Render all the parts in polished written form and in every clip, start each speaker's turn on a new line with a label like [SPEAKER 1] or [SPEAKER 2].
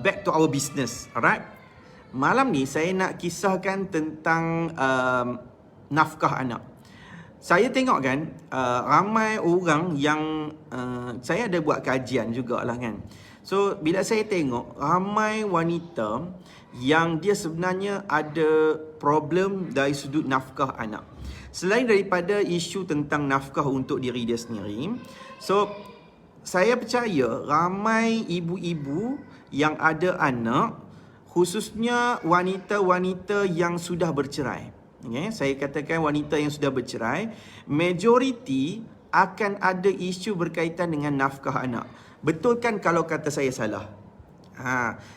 [SPEAKER 1] Back to our business, alright? Malam ni saya nak kisahkan tentang nafkah anak. Saya tengok kan, ramai orang yang saya ada buat kajian jugalah kan. So, bila saya tengok ramai wanita yang dia sebenarnya ada problem dari sudut nafkah anak. Selain daripada isu tentang nafkah untuk diri dia sendiri, so saya percaya ramai ibu-ibu yang ada anak, khususnya wanita-wanita yang sudah bercerai. Okay? Saya katakan wanita yang sudah bercerai, majoriti akan ada isu berkaitan dengan nafkah anak. Betul kan kalau kata saya salah?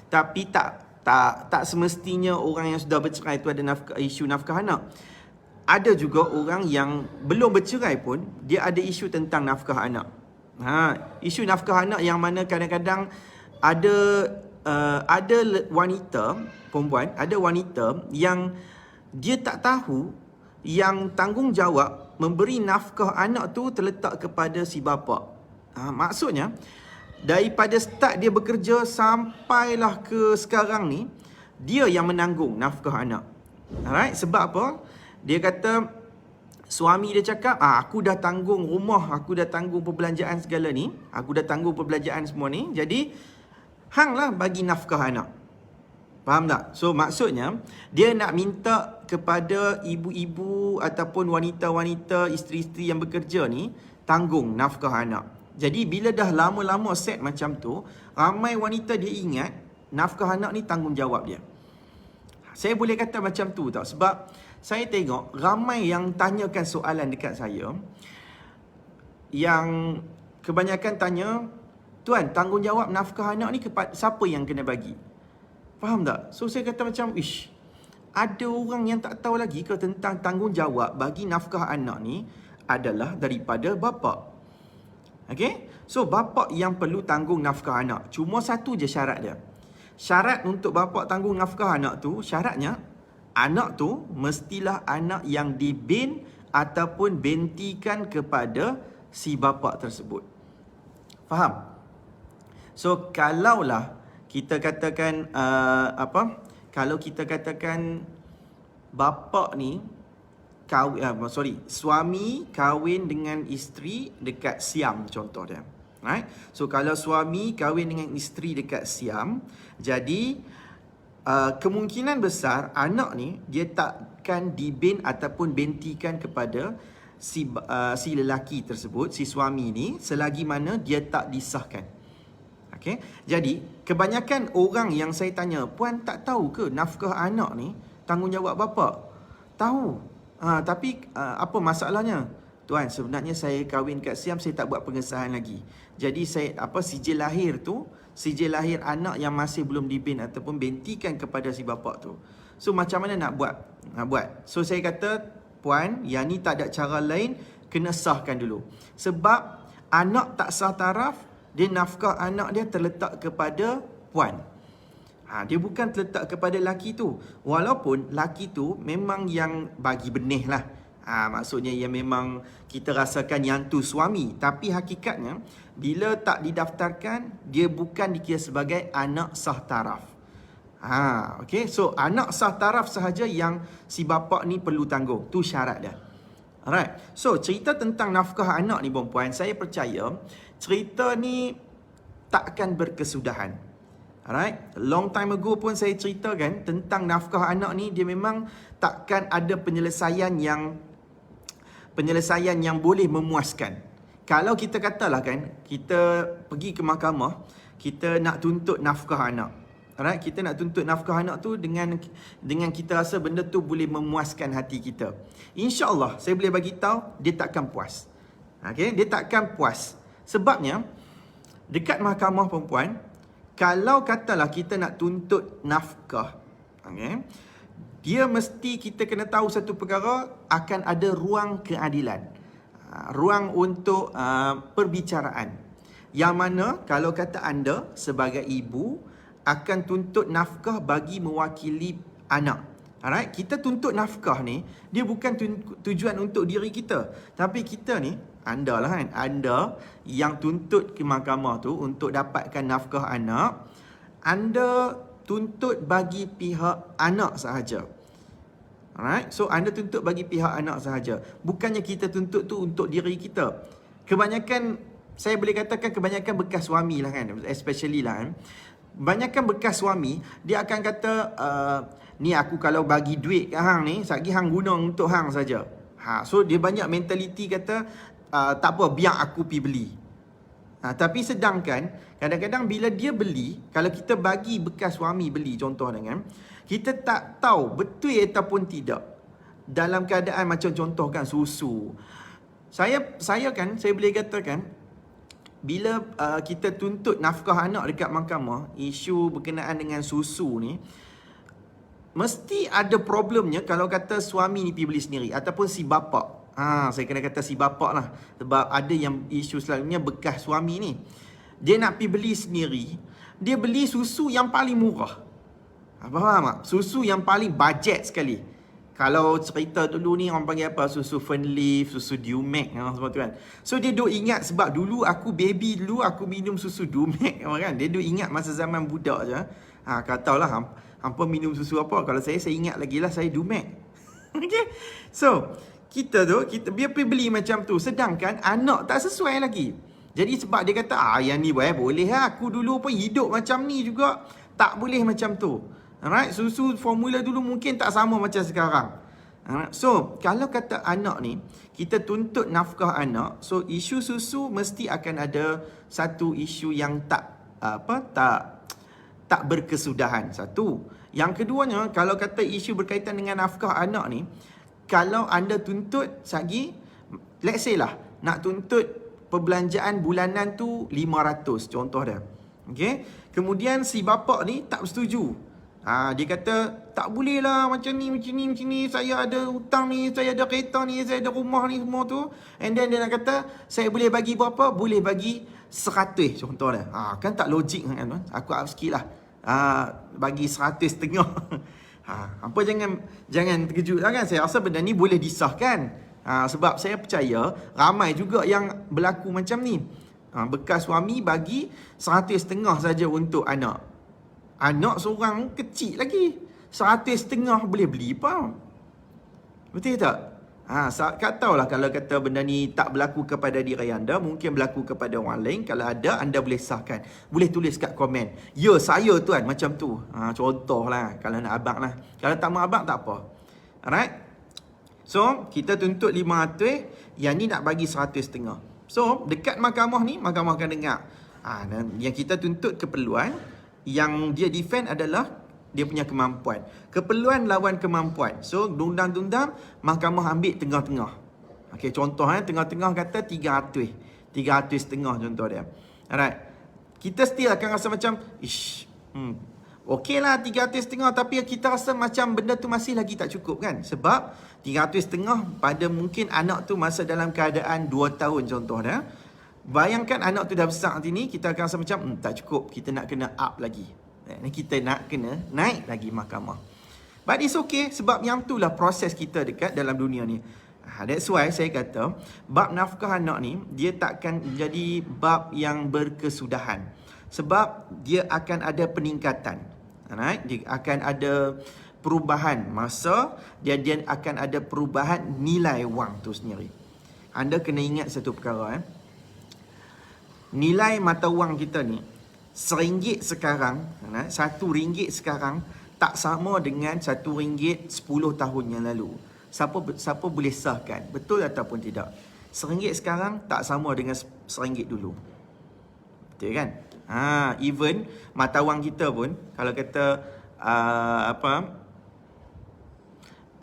[SPEAKER 1] Tapi tak semestinya orang yang sudah bercerai itu ada isu nafkah anak. Ada juga orang yang belum bercerai pun dia ada isu tentang nafkah anak. Isu nafkah anak yang mana kadang-kadang ada wanita, perempuan, ada wanita yang dia tak tahu yang tanggungjawab memberi nafkah anak tu terletak kepada si bapa. Maksudnya daripada start dia bekerja sampailah ke sekarang ni, dia yang menanggung nafkah anak. Alright, sebab apa? Dia kata suami dia cakap, aku dah tanggung rumah, aku dah tanggung perbelanjaan segala ni, aku dah tanggung perbelanjaan semua ni, jadi hang lah bagi nafkah anak. Faham tak? So maksudnya dia nak minta kepada ibu-ibu ataupun wanita-wanita, isteri-isteri yang bekerja ni tanggung nafkah anak. Jadi bila dah lama-lama set macam tu, ramai wanita dia ingat nafkah anak ni tanggungjawab dia. Saya boleh kata macam tu tau, sebab saya tengok ramai yang tanyakan soalan dekat saya, yang kebanyakan tanya, tuan, tanggungjawab nafkah anak ni kepada siapa yang kena bagi? Faham tak? So saya kata macam, ada orang yang tak tahu lagi ke tentang tanggungjawab bagi nafkah anak ni adalah daripada bapa. Okay? So bapa yang perlu tanggung nafkah anak. Cuma satu je syarat dia. Syarat untuk bapa tanggung nafkah anak tu, syaratnya anak tu mestilah anak yang dibin ataupun bentikan kepada si bapa tersebut. Faham? So kalaulah kita katakan kalau kita katakan bapa ni suami kahwin dengan isteri dekat Siam contoh dia. Right? So kalau suami kahwin dengan isteri dekat Siam, jadi kemungkinan besar anak ni dia takkan dibin ataupun bentikan kepada si lelaki tersebut, si suami ni, selagi mana dia tak disahkan. Okay? Jadi kebanyakan orang yang saya tanya, puan tak tahu ke nafkah anak ni tanggungjawab bapa? Tahu. Tapi apa masalahnya? Tuan, sebenarnya saya kahwin kat Siam, saya tak buat pengesahan lagi. Jadi sijil lahir tu, sijil lahir anak yang masih belum dibin ataupun bentikan kepada si bapa tu. So macam mana nak buat? So saya kata, puan, yang ni tak ada cara lain, kena sahkan dulu. Sebab anak tak sah taraf, dia nafkah anak dia terletak kepada puan. Dia bukan terletak kepada laki tu. Walaupun laki tu memang yang bagi benih lah. Maksudnya yang memang kita rasakan yang tu suami. Tapi hakikatnya, bila tak didaftarkan, dia bukan dikira sebagai anak sah taraf. Okay? So, anak sah taraf sahaja yang si bapa ni perlu tanggung. Tu syarat dia. Alright. So, cerita tentang nafkah anak ni, perempuan, saya percaya cerita ni takkan berkesudahan. Alright. Long time ago pun saya ceritakan tentang nafkah anak ni, dia memang takkan ada penyelesaian yang boleh memuaskan. Kalau kita katalah kan, kita pergi ke mahkamah, kita nak tuntut nafkah anak. Alright, kita nak tuntut nafkah anak tu dengan kita rasa benda tu boleh memuaskan hati kita. InsyaAllah, saya boleh bagi tahu dia takkan puas. Okay, dia takkan puas. Sebabnya, dekat mahkamah, perempuan, kalau katalah kita nak tuntut nafkah, okay, dia mesti kita kena tahu satu perkara, akan ada ruang keadilan. Ruang untuk perbicaraan. Yang mana kalau kata anda sebagai ibu akan tuntut nafkah bagi mewakili anak. Alright, kita tuntut nafkah ni, dia bukan tujuan untuk diri kita. Tapi kita ni, anda lah kan, anda yang tuntut ke mahkamah tu untuk dapatkan nafkah anak, anda tuntut bagi pihak anak sahaja. Alright, so anda tuntut bagi pihak anak sahaja. Bukannya kita tuntut tu untuk diri kita. Kebanyakan, saya boleh katakan kebanyakan bekas suami lah kan, especially lah kan. Kebanyakan bekas suami, dia akan kata, ni aku kalau bagi duit kat hang ni, satgi hang guna untuk hang saja. So dia banyak mentality kata, tak apa, biar aku pergi beli. Tapi sedangkan, kadang-kadang bila dia beli, kalau kita bagi bekas suami beli, contoh dengan, kita tak tahu betul ataupun tidak. Dalam keadaan macam contohkan susu. Saya boleh katakan, bila kita tuntut nafkah anak dekat mahkamah, isu berkenaan dengan susu ni, mesti ada problemnya kalau kata suami ni pergi beli sendiri ataupun si bapa. Saya kena kata si bapa lah. Sebab ada yang isu selalunya bekas suami ni, dia nak pergi beli sendiri, dia beli susu yang paling murah. Faham tak? Susu yang paling bajet sekali. Kalau cerita dulu ni orang panggil apa? Susu Fernleaf, susu Dumex semua tu kan. So dia duk ingat sebab dulu aku baby dulu aku minum susu Dumex kan. Dia duk ingat masa zaman budak je. Katalah hampa minum susu apa? Kalau saya ingat lagi lah saya Dumex. Okay. So kita biar pergi beli macam tu. Sedangkan anak tak sesuai lagi. Jadi sebab dia kata, yang ni boleh lah. Aku dulu pun hidup macam ni juga. Tak boleh macam tu. Alright, susu formula dulu mungkin tak sama macam sekarang. Alright. So, kalau kata anak ni, kita tuntut nafkah anak, so isu susu mesti akan ada satu isu yang tak berkesudahan. Satu. Yang keduanya, kalau kata isu berkaitan dengan nafkah anak ni, kalau anda tuntut sagi, let's say lah, nak tuntut perbelanjaan bulanan tu 500, contoh dia. Okay? Kemudian si bapa ni tak bersetuju. Dia kata, tak boleh lah macam ni, saya ada hutang ni, saya ada kereta ni, saya ada rumah ni, semua tu. And then dia nak kata, saya boleh bagi berapa? Boleh bagi 100, contoh dia. Kan tak logik kan? Aku up sikit lah. Bagi 100.5. Apa jangan terkejut lah kan. Saya rasa benda ni boleh disahkan. Sebab saya percaya, ramai juga yang berlaku macam ni. Bekas suami bagi 100.5 saja untuk anak. Anak seorang kecil lagi. 100.5 boleh beli apa? Betul tak? Katalah kalau kata benda ni tak berlaku kepada diri anda, mungkin berlaku kepada orang lain. Kalau ada, anda boleh sahkan. Boleh tulis kat komen. Ya, saya tuan macam tu. Contoh lah. Kalau nak abang lah. Kalau tak mau abang, tak apa. Alright? So, kita tuntut 500. Yang ni nak bagi 100.5. So, dekat mahkamah ni, mahkamah akan dengar. Yang kita tuntut keperluan. Yang dia defend adalah dia punya kemampuan. Keperluan lawan kemampuan. So, dundang-dundang, mahkamah ambil tengah-tengah. Okay, contoh tengah-tengah kata 300. 300.5 contoh dia. Alright. Kita still akan rasa macam, okey lah 300.5, tapi kita rasa macam benda tu masih lagi tak cukup kan. Sebab 300.5 pada mungkin anak tu masa dalam keadaan 2 tahun contoh dia. Bayangkan anak tu dah besar nanti ni, kita akan rasa macam tak cukup, kita nak kena up lagi. Kita nak kena naik lagi mahkamah. But it's okay, sebab yang itulah proses kita dekat dalam dunia ni. That's why saya kata, bab nafkah anak ni, dia takkan jadi bab yang berkesudahan. Sebab dia akan ada peningkatan. Alright? Dia akan ada perubahan masa, dan dia akan ada perubahan nilai wang tu sendiri. Anda kena ingat satu perkara. Nilai mata wang kita ni, RM1 sekarang, RM1 sekarang tak sama dengan RM1 10 tahun yang lalu. Siapa boleh sahkan? Betul ataupun tidak? RM1 sekarang tak sama dengan RM1 dulu. Betul kan? Even mata wang kita pun, kalau kata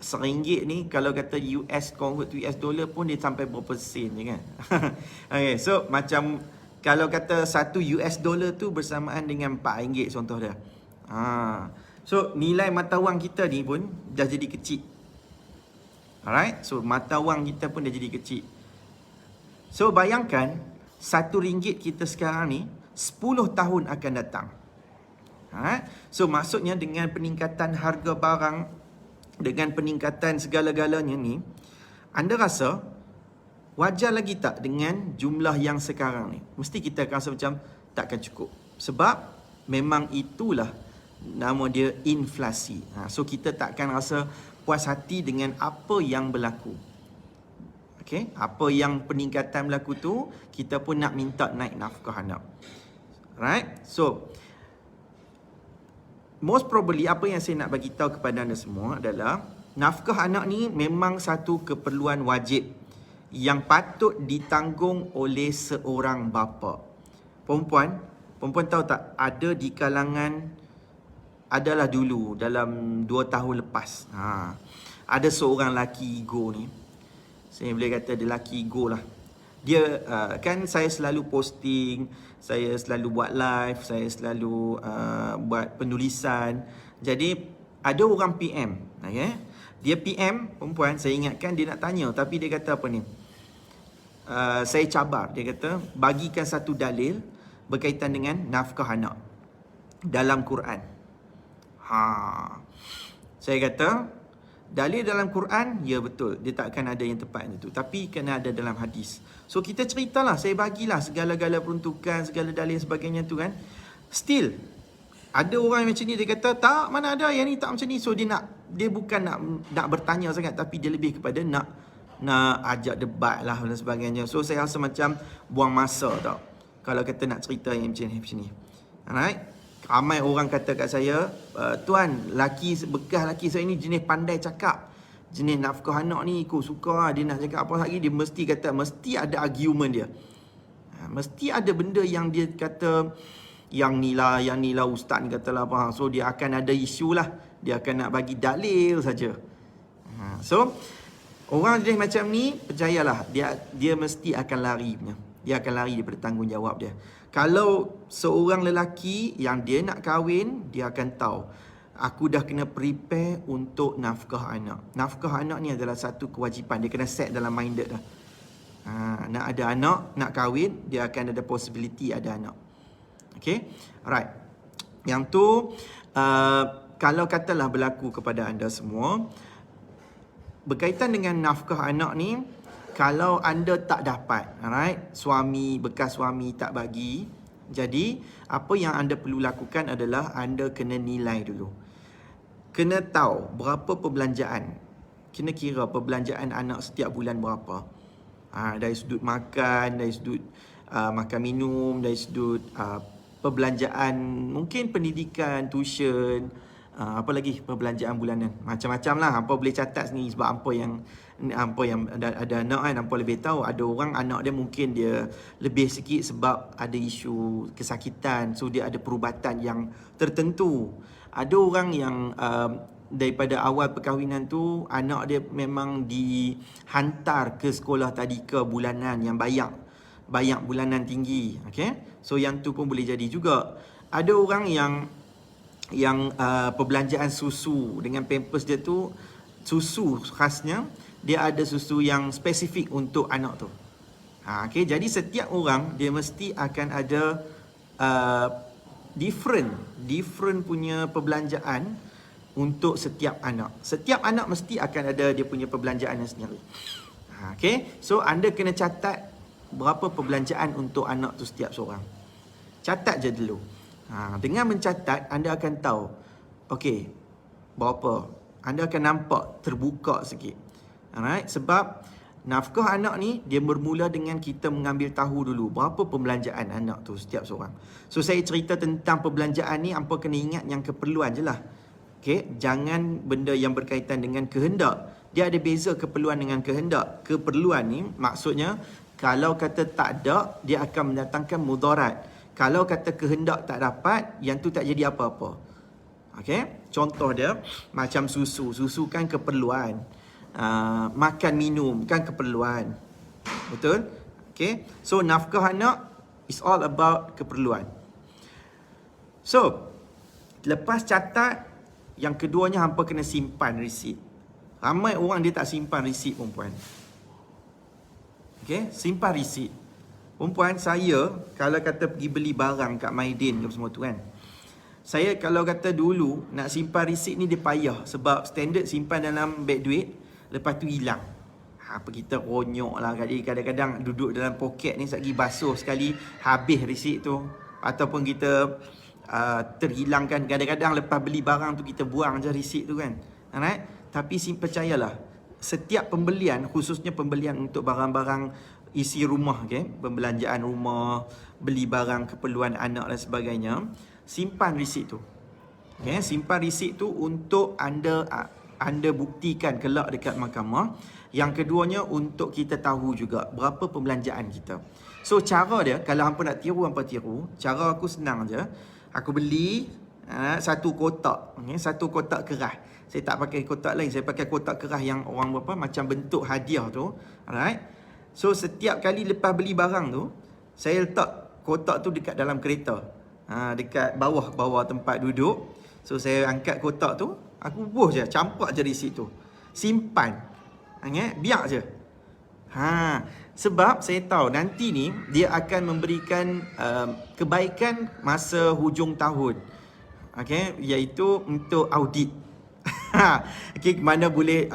[SPEAKER 1] RM1 ni, kalau kata US convert to US dollar pun dia sampai berapa sen je kan. Okay, so macam kalau kata 1 US dollar tu bersamaan dengan RM4 contoh dia. So nilai mata wang kita ni pun dah jadi kecil. Alright, so mata wang kita pun dah jadi kecil. So bayangkan RM1 kita sekarang ni 10 tahun akan datang. So maksudnya dengan peningkatan harga barang, dengan peningkatan segala-galanya ni, anda rasa wajar lagi tak dengan jumlah yang sekarang ni? Mesti kita akan rasa macam takkan cukup. Sebab memang itulah nama dia inflasi. So kita takkan rasa puas hati dengan apa yang berlaku. Okay? Apa yang peningkatan berlaku tu, kita pun nak minta naik nafkah anak. Right? So, most probably apa yang saya nak bagi tahu kepada anda semua adalah nafkah anak ni memang satu keperluan wajib yang patut ditanggung oleh seorang bapa. Perempuan tahu tak, ada di kalangan, adalah dulu dalam 2 tahun lepas, ada seorang lelaki ego ni. Saya boleh kata dia lelaki ego lah. Dia kan saya selalu posting, saya selalu buat live, saya selalu buat penulisan. Jadi ada orang PM, okay? Dia PM perempuan, saya ingatkan dia nak tanya, tapi dia kata apa ni? Saya cabar, dia kata bagikan satu dalil berkaitan dengan nafkah anak dalam Quran. Saya kata dalil dalam Quran, ya betul, dia takkan ada yang tepat itu, tapi kena ada dalam hadis. So kita ceritalah, saya bagilah segala-gala peruntukan, segala dalil sebagainya tu kan. Still ada orang yang macam ni, dia kata tak, mana ada yang ni tak macam ni. So dia bukan nak bertanya sangat, tapi dia lebih kepada nak ajak debat lah dan sebagainya. So saya rasa macam buang masa tau kalau kata nak cerita yang macam ni. Alright. Ramai orang kata kat saya, tuan, bekas laki saya ni jenis pandai cakap, jenis nafkah anak ni aku suka, dia nak cakap apa lagi, dia mesti ada argument dia. Mesti ada benda yang dia kata, yang ni lah ustaz ni kata lah apa. So dia akan ada isu lah, dia akan nak bagi dalil saja. So orang jenis macam ni, percayalah, dia mesti akan lari punya. Dia akan lari daripada tanggungjawab dia. Kalau seorang lelaki yang dia nak kahwin, dia akan tahu, aku dah kena prepare untuk nafkah anak. Nafkah anak ni adalah satu kewajipan. Dia kena set dalam minded dah. Nak ada anak, nak kahwin, dia akan ada possibility ada anak. Okay? Alright. Yang tu, kalau katalah berlaku kepada anda semua, berkaitan dengan nafkah anak ni, kalau anda tak dapat, alright, bekas suami tak bagi, jadi apa yang anda perlu lakukan adalah anda kena nilai dulu. Kena tahu berapa perbelanjaan. Kena kira perbelanjaan anak setiap bulan berapa. Dari sudut makan, dari sudut makan minum, dari sudut perbelanjaan, mungkin pendidikan, tuition, apa lagi perbelanjaan bulanan. Macam-macam lah. Hampa boleh catat sendiri sebab hampa yang ada anak kan, hampa lebih tahu. Ada orang anak dia mungkin dia lebih sikit sebab ada isu kesakitan, so dia ada perubatan yang tertentu. Ada orang yang daripada awal perkahwinan tu anak dia memang dihantar ke sekolah tadika bulanan yang bayar bulanan tinggi, okay? So yang tu pun boleh jadi juga. Ada orang yang perbelanjaan susu dengan pampers dia tu, susu khasnya dia ada susu yang spesifik untuk anak tu. Okay, jadi setiap orang dia mesti akan ada different punya perbelanjaan untuk setiap anak. Setiap anak mesti akan ada dia punya perbelanjaan yang sendiri. Okay, so anda kena catat berapa perbelanjaan untuk anak tu setiap seorang. Catat je dulu. Dengan mencatat, anda akan tahu, okey, berapa. Anda akan nampak terbuka sikit. Alright, sebab nafkah anak ni, dia bermula dengan kita mengambil tahu dulu berapa perbelanjaan anak tu setiap seorang. So, saya cerita tentang perbelanjaan ni, hampa kena ingat yang keperluan je lah. Okey, jangan benda yang berkaitan dengan kehendak. Dia ada beza keperluan dengan kehendak. Keperluan ni, maksudnya, kalau kata tak ada, dia akan mendatangkan mudarat. Kalau kata kehendak tak dapat, yang tu tak jadi apa-apa. Okay? Contoh dia, macam susu. Susu kan keperluan. Makan minum kan keperluan. Betul? Okay? So, nafkah anak is all about keperluan. So, lepas catat, yang keduanya hampa kena simpan resit. Ramai orang dia tak simpan resit, perempuan. Okay? Simpan resit. Perempuan, saya kalau kata pergi beli barang kat Maidin ke semua tu kan, saya kalau kata dulu nak simpan resit ni dia payah. Sebab standard simpan dalam beg duit, lepas tu hilang. Apa kita ronyok lah. Kadang-kadang duduk dalam poket ni, sekali basuh sekali habis resit tu. Ataupun kita terhilangkan. Kadang-kadang lepas beli barang tu kita buang je resit tu kan. Alright? Tapi percayalah, setiap pembelian, khususnya pembelian untuk barang-barang isi rumah, okay? Pembelanjaan rumah, beli barang keperluan anak dan sebagainya, simpan resit tu. Okay? Simpan resit tu untuk anda buktikan kelak dekat mahkamah. Yang keduanya untuk kita tahu juga berapa pembelanjaan kita. So cara dia, kalau hampa nak tiru, hampa tiru. Cara aku senang je. Aku beli satu kotak, okay? Satu kotak kerah. Saya tak pakai kotak lain, saya pakai kotak kerah yang orang macam bentuk hadiah tu. Alright. So setiap kali lepas beli barang tu, saya letak kotak tu dekat dalam kereta. Dekat bawah tempat duduk. So saya angkat kotak tu, aku bubuh je, campak je resit tu. Simpan. Biar je. Sebab saya tahu nanti ni dia akan memberikan kebaikan masa hujung tahun. Okay, iaitu untuk audit. Okay, mana boleh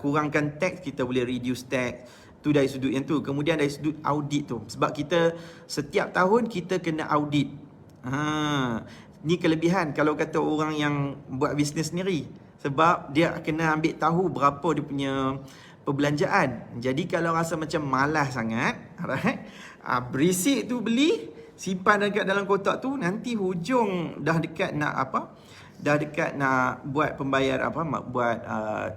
[SPEAKER 1] kurangkan tax, kita boleh reduce tax. Tu dari sudut yang tu. Kemudian dari sudut audit tu, sebab kita setiap tahun kita kena audit. Ni kelebihan kalau kata orang yang buat bisnes sendiri. Sebab dia kena ambil tahu berapa dia punya perbelanjaan. Jadi kalau rasa macam malas sangat, alright, resit tu beli, simpan dekat dalam kotak tu, nanti hujung dah dekat nak buat pembayar buat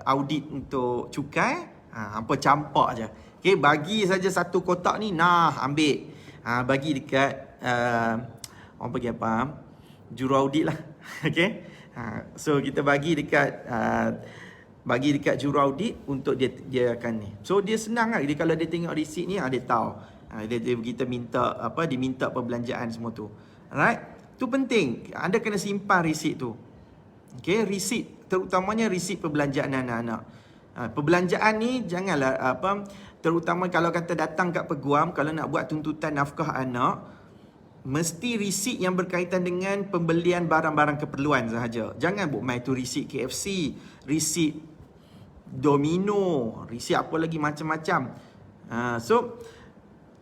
[SPEAKER 1] audit untuk cukai, hampa campak je. Okay, bagi saja satu kotak ni, ambil. Bagi dekat orang panggil juru audit lah. Okay. So kita bagi dekat juru audit untuk dia akan ni. So dia senang lah. Kalau dia tengok resit ni, dia tahu. Kita diminta perbelanjaan semua tu. Alright? Tu penting. Anda kena simpan resit tu. Okay, resit, terutamanya resit perbelanjaan anak-anak. Perbelanjaan ni janganlah terutama kalau kata datang kat peguam, kalau nak buat tuntutan nafkah anak, mesti resit yang berkaitan dengan pembelian barang-barang keperluan sahaja. Jangan buat main tu resit KFC, resit Domino, resit apa lagi macam-macam. So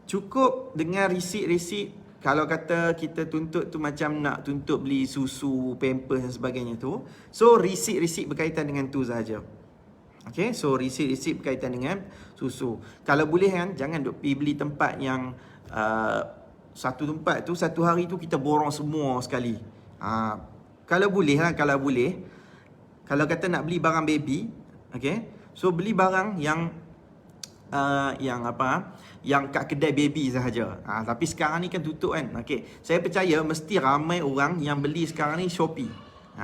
[SPEAKER 1] cukup dengan resit-resit. Kalau kata kita tuntut tu macam nak tuntut beli susu, pampers dan sebagainya tu, so resit-resit berkaitan dengan tu sahaja. Okay, so resit-resit berkaitan dengan susu. Kalau boleh kan, jangan duk pergi beli tempat yang satu tempat tu, satu hari tu kita borong semua sekali. Kalau boleh lah, kalau kata nak beli barang baby, okay, so beli barang yang kat kedai baby sahaja. Tapi sekarang ni kan tutup kan. Okay, saya percaya mesti ramai orang yang beli sekarang ni Shopee.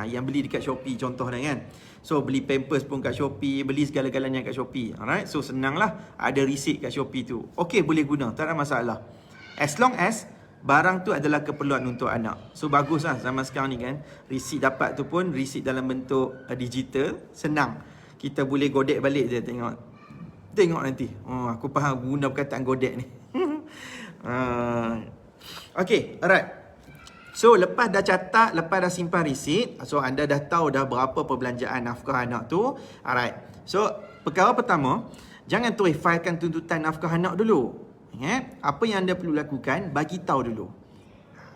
[SPEAKER 1] Yang beli dekat Shopee contoh dah kan. So beli pampers pun kat Shopee, beli segala-galanya kat Shopee. Alright, so senang lah, ada resit kat Shopee tu. Okay, boleh guna, tak ada masalah. As long as barang tu adalah keperluan untuk anak. So bagus lah zaman sekarang ni kan. Resit dapat tu pun resit dalam bentuk digital. Senang. Kita boleh godek balik je, tengok nanti. Aku faham guna perkataan godek ni. Okay, alright. So lepas dah catat, lepas dah simpan resit, so anda dah tahu dah berapa perbelanjaan nafkah anak tu. Alright. So perkara pertama, jangan terus filekan tuntutan nafkah anak dulu. Apa yang anda perlu lakukan, bagi tahu dulu.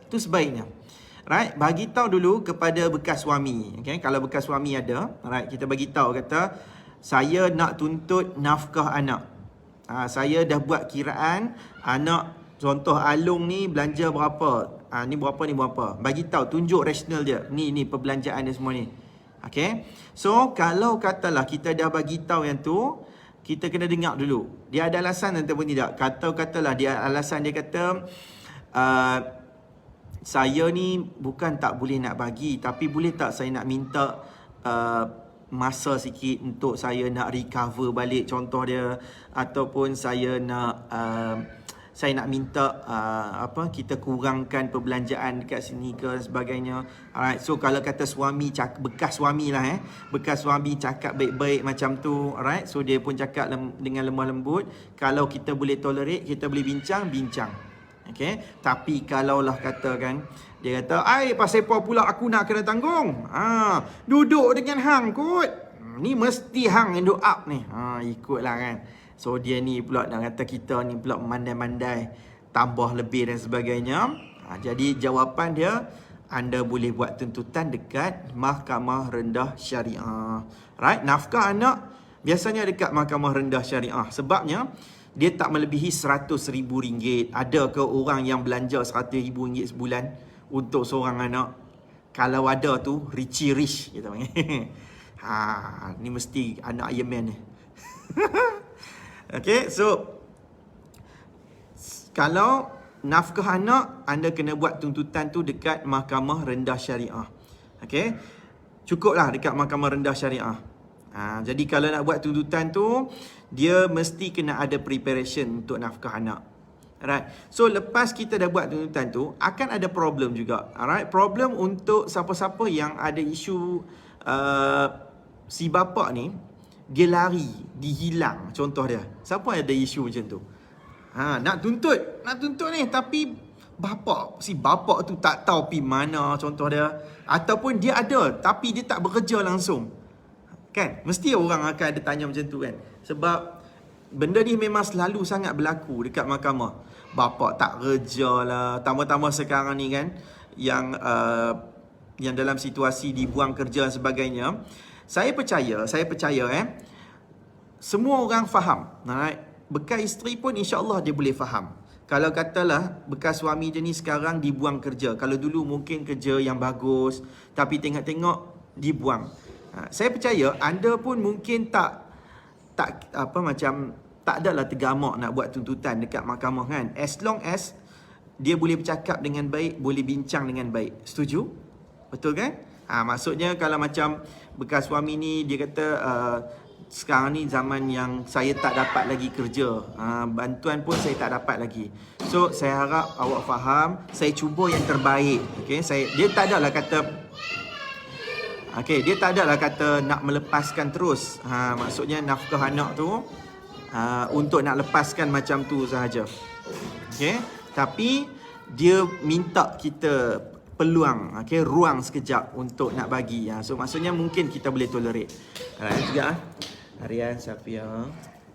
[SPEAKER 1] Itu sebaiknya. Right, bagi tahu dulu kepada bekas suami. Okay, kalau bekas suami ada, right, kita bagi tahu kata saya nak tuntut nafkah anak. Saya dah buat kiraan anak, contoh Alung ni belanja berapa. Ni berapa. Bagi tahu, tunjuk rasional dia. Ni perbelanjaan dia semua ni. Okay. So kalau katalah kita dah bagi tahu yang tu, kita kena dengar dulu. Dia ada alasan ataupun tidak. Katalah dia alasan dia kata, saya ni bukan tak boleh nak bagi, tapi boleh tak saya nak minta masa sikit untuk saya nak recover balik contoh dia, ataupun saya nak minta kita kurangkan perbelanjaan dekat sini ke sebagainya. Alright, so kalau kata suami bekas suami lah bekas suami cakap baik-baik macam tu, alright, so dia pun cakap dengan lemah lembut, kalau kita boleh tolerate, kita boleh bincang. Okay, tapi kalaulah katakan dia kata, pasal apa pula aku nak kena tanggung? Duduk dengan hang kot. Ni mesti hang yang duk up ni. Ikutlah kan. So dia ni pula nak kata kita ni pula mandai-mandai, tambah lebih dan sebagainya. Jadi jawapan dia, anda boleh buat tuntutan dekat Mahkamah Rendah Syariah. Right? Nafkah anak biasanya dekat Mahkamah Rendah Syariah. Sebabnya dia tak melebihi RM100,000. Ada ke orang yang belanja RM100,000 sebulan untuk seorang anak? Kalau ada tu, Richie Rich kita panggil. Ni mesti anak Iron Man ni. Okay, so kalau nafkah anak, anda kena buat tuntutan tu dekat Mahkamah Rendah Syariah. Okay, cukuplah dekat Mahkamah Rendah Syariah. Jadi kalau nak buat tuntutan tu, dia mesti kena ada preparation untuk nafkah anak. Alright. So lepas kita dah buat tuntutan tu, akan ada problem juga. Alright. Problem untuk siapa-siapa yang ada isu si bapa ni, dia lari, dihilang. Contoh dia. Siapa ada isu macam tu? Nak tuntut ni, tapi si bapa tu tak tahu pergi mana, contoh dia. Ataupun dia ada, tapi dia tak bekerja langsung. Kan? Mesti orang akan ada tanya macam tu kan. Sebab benda ni memang selalu sangat berlaku dekat mahkamah. Bapa tak kerja lah. Tambah-tambah sekarang ni kan, yang dalam situasi dibuang kerja dan sebagainya. Saya percaya semua orang faham. Bekas isteri pun insya-Allah dia boleh faham. Kalau katalah bekas suami dia ni sekarang dibuang kerja. Kalau dulu mungkin kerja yang bagus, tapi tengok-tengok dibuang. Saya percaya anda pun mungkin tak adalah tergamak nak buat tuntutan dekat mahkamah kan. As long as dia boleh bercakap dengan baik, boleh bincang dengan baik. Setuju? Betul kan? Maksudnya kalau macam bekas suami ni dia kata sekarang ni zaman yang saya tak dapat lagi kerja, bantuan pun saya tak dapat lagi. So saya harap awak faham, saya cuba yang terbaik. Okay? Dia tak adalah kata nak melepaskan terus. Maksudnya nafkah anak tu untuk nak lepaskan macam tu sahaja. Okay? Tapi dia minta kita peluang, ruang sekejap untuk nak bagi. So maksudnya mungkin kita boleh tolerate. Juga Aryan, Safia,